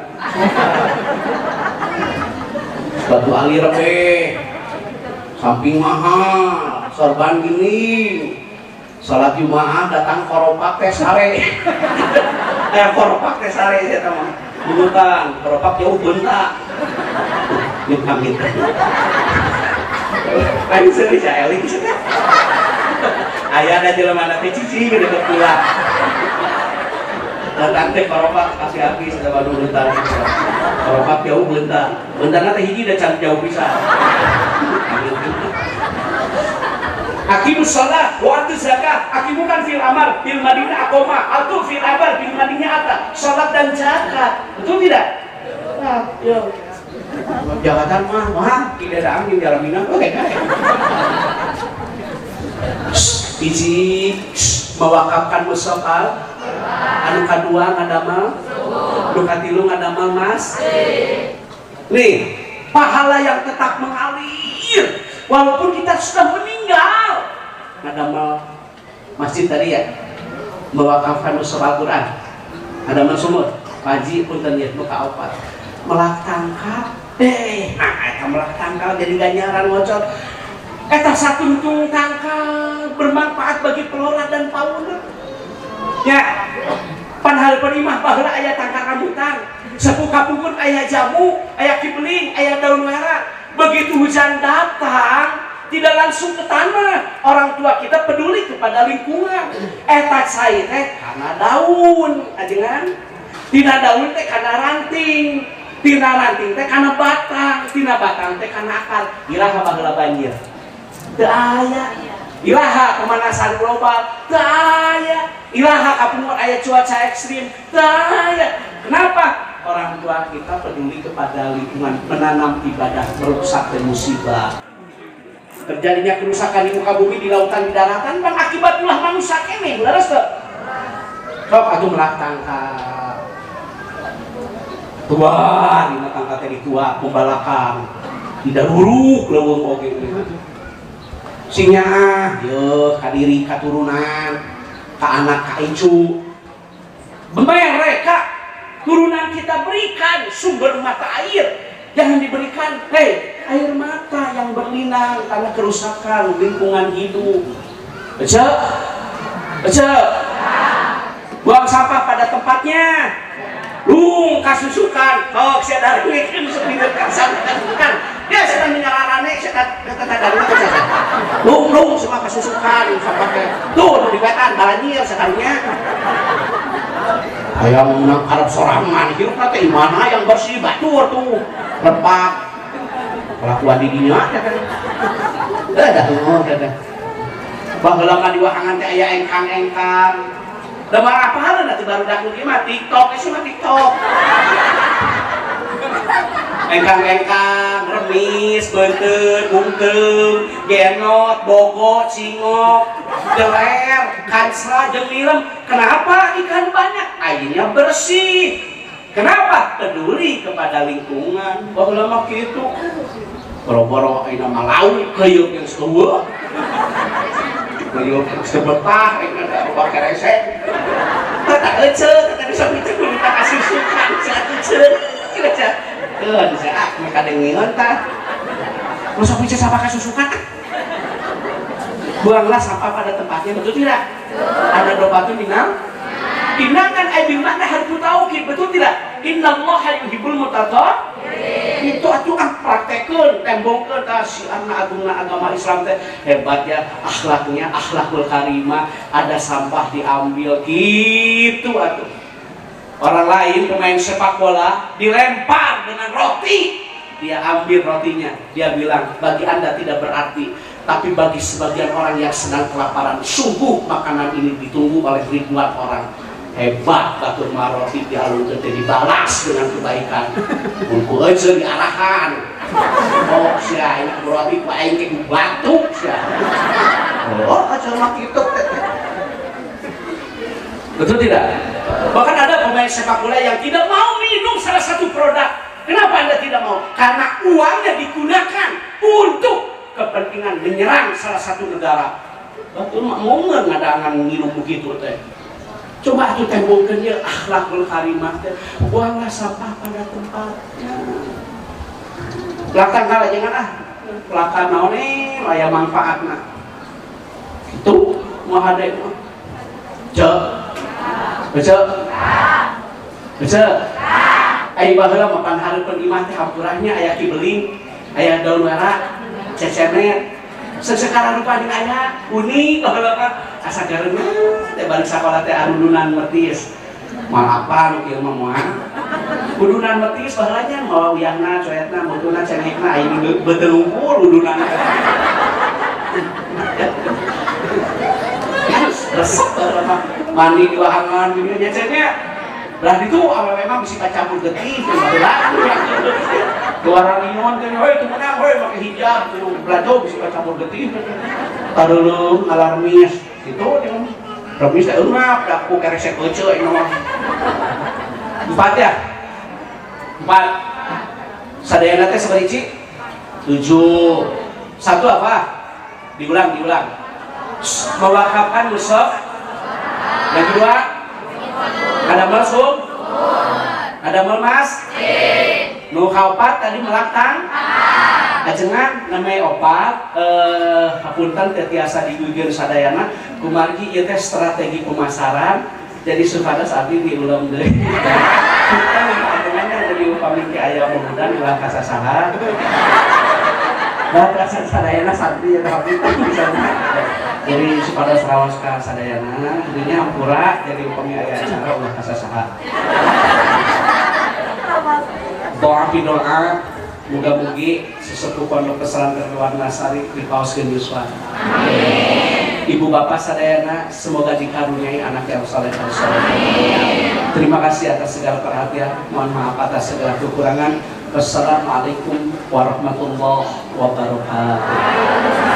Batu alir be, samping mahal, sorban gini. Salat Jumat datang koropak teh sare. Koropak teh sare saya tahu. Bukan, koropak jauh bentak. Yang kami lain seri saya eling ayah ada jelema nanti cici gede berpulang dan nanti koropak kasih habis sudah baru bentar koropak jauh bentar nanti hiji udah cari jauh bisa Akimus sholat, wa atuz zakat. Akimu kan fil amar, fil madinah akoma, atu fil abar, fil madinah ata. Sholat dan zakat, betul tidak? Nah, yuk. Jabatan mah, tidak ada angin dalam minang, oke kan? Iji mewakafkan musafal, anu kadua ngadamal, anu katilu ngadamal mas. Nih, pahala yang tetap mengalir, walaupun kita sudah meninggal. Ngadamal masjid tadi ya, mewakafkan musafal Quran, ngadamal sumur, haji pun terlihat muka opat, melak tangkap. Eta melak tangkal jadi ganjaran ngocor. Eta satu tangkal bermanfaat bagi pelora dan pauna. Ya, pan hal penimah baheula aya tangkal rambutan, sepuh kapungkur aya jamu, aya kibling, aya daun merah. Begitu hujan datang, tidak langsung ke tanah. Orang tua kita peduli kepada lingkungan. Eta cai teh karena daun, ajengan. Tina daun teh karena ranting. Tina ranting teh karena batang, tina batang teh karena akar. Iraha baheula banjir. Teu aya. Iraha pemanasan global. Teu aya. Iraha kapungkur aya cuaca ekstrim. Teu aya. Kenapa? Orang tua kita peduli kepada lingkungan, menanam ibadah, merusak dan musibah. Terjadinya kerusakan di muka bumi, di lautan, di daratan, kan akibat ulah manusia kene, leres teu? Sok atuh melak tangkal. Tua, dina tangkatnya di tua, pembalakan tidak luruk leweng oge singnya yeuh kadiri katurunan ka anak ka incu mereka turunan kita berikan sumber mata air, jangan diberikan air mata yang berlinang karena kerusakan lingkungan hidup. Buang sampah pada tempatnya. Lung kasusukan, kok saya dari weekend sepindah kasusukan, dia sedang menyararane, saya kata dari weekend, lung semua kasusukan, sampai tuh di wetan banjir sekalinya. Ayam menang Arab sorangan, hidup nanti mana yang bersih batur tuh, lepak, kelakuan didinya, ada. Banggelangan di wahangan teh aya engkang. Lemar apa hal nanti baru dah kuki mah TikTok, isi mah TikTok. Engkang, remis, beuteun, mungkeum, genot, bogot, cingok, deler, kansra, jeung nilem. Kenapa ikan banyak? Airnya bersih. Kenapa? Peduli kepada lingkungan. Baheula mah kitu. Boro-boro ayeuna mah lauk keuyeuk yang seeueuh. Keuyeuk sebetah ayeuna pakai resek. Tata ece, tata bisa minta kasih sukan, satu ece. Bisa mereka dengerin tah. Masuk bicara sampah kasusukan. Buanglah sampah pada tempatnya, betul tidak? Ada dobatun dinam. Dinamkan aibing makna harfu tauhid, betul tidak? Innallaha yuhibbul mutatahhirin. Itu atuh praktekeun, tembongkeun tah siarna agungna agama Islam teh hebat ya, akhlaknya, akhlakul karimah, ada sampah diambil gitu atuh. Orang lain pemain sepak bola dilempar dengan roti, dia ambil rotinya, dia bilang bagi Anda tidak berarti, tapi bagi sebagian orang yang sedang kelaparan, sungguh makanan ini ditunggu oleh ribuan orang. Hebat batur mah roti dialungkeun teh dibalas dengan kebaikan. Mun aja diarahan. Oh sia ini roti ku aing teh batu sia. Oh aja mah kitu. Betul tidak? Bahkan ada pemain sepak bola yang tidak mau minum salah satu produk. Kenapa Anda tidak mau? Karena uangnya digunakan untuk kepentingan menyerang salah satu negara. Betul mah mau ngadangan minum begitu teh. Coba atuh tembongkeun ieu akhlakul karimah teh. Buanglah sampah pada tempatnya. Belakang kala jangan belakang naon aya manfaatna. Itu mau hadek mah. Cek. Baca. Baca. Ai baheula makan hareupeun imah teh hampurahnya aya kibeling, aya daun merah, cecemet. Sesekara rupa jeung aya unik baheula mah asa gareuna teh balik sakola teh arudunan metis. Moal apa nu kieu mah moal? Udunan metis baheulanya moal uyahna, coetna, mutuna, cengekna aya nu beuteul unggul udunan. Resep baheula mandi di wahangan gini cecengnya. Lah itu memang bisa campur getih, keluaran inon kan, hoi itu menang, hoi pakai hijab, itu belajar bisa campur getih, taruh alarmis, itu yang alarmis tak enak, aku keresek kecil ini mah. 4 ya, 4. Sadayana teh sabarici 7. 1 apa? Diulang. Mewakafkan musaf. Yang kedua, ada masuk, ada melmas, nu kaopat tadi melaktan, ajengan namanya opat, hapunten tetiasa digugir sadayana, kumargi ieu teh strategi pemasaran, jadi supados abdi diulang deui. Kita ajengannya jadi upami ke aya mudan ulah kasasaha. Nah, terasa sadayana santri ya hapunten bisa. Jadi supados raos ka sadayana, dinya ampura jadi upami aya acara ulah kasasaha. Doa muga-mugi sesepuh pondok pesantren Warna Sari dipaoskeun yuswa. Amin. Ibu bapak sadayana semoga dikaruniai anak yang saleh dan saleh. Terima kasih atas segala perhatian. Mohon maaf atas segala kekurangan. Wassalamualaikum warahmatullahi wabarakatuh.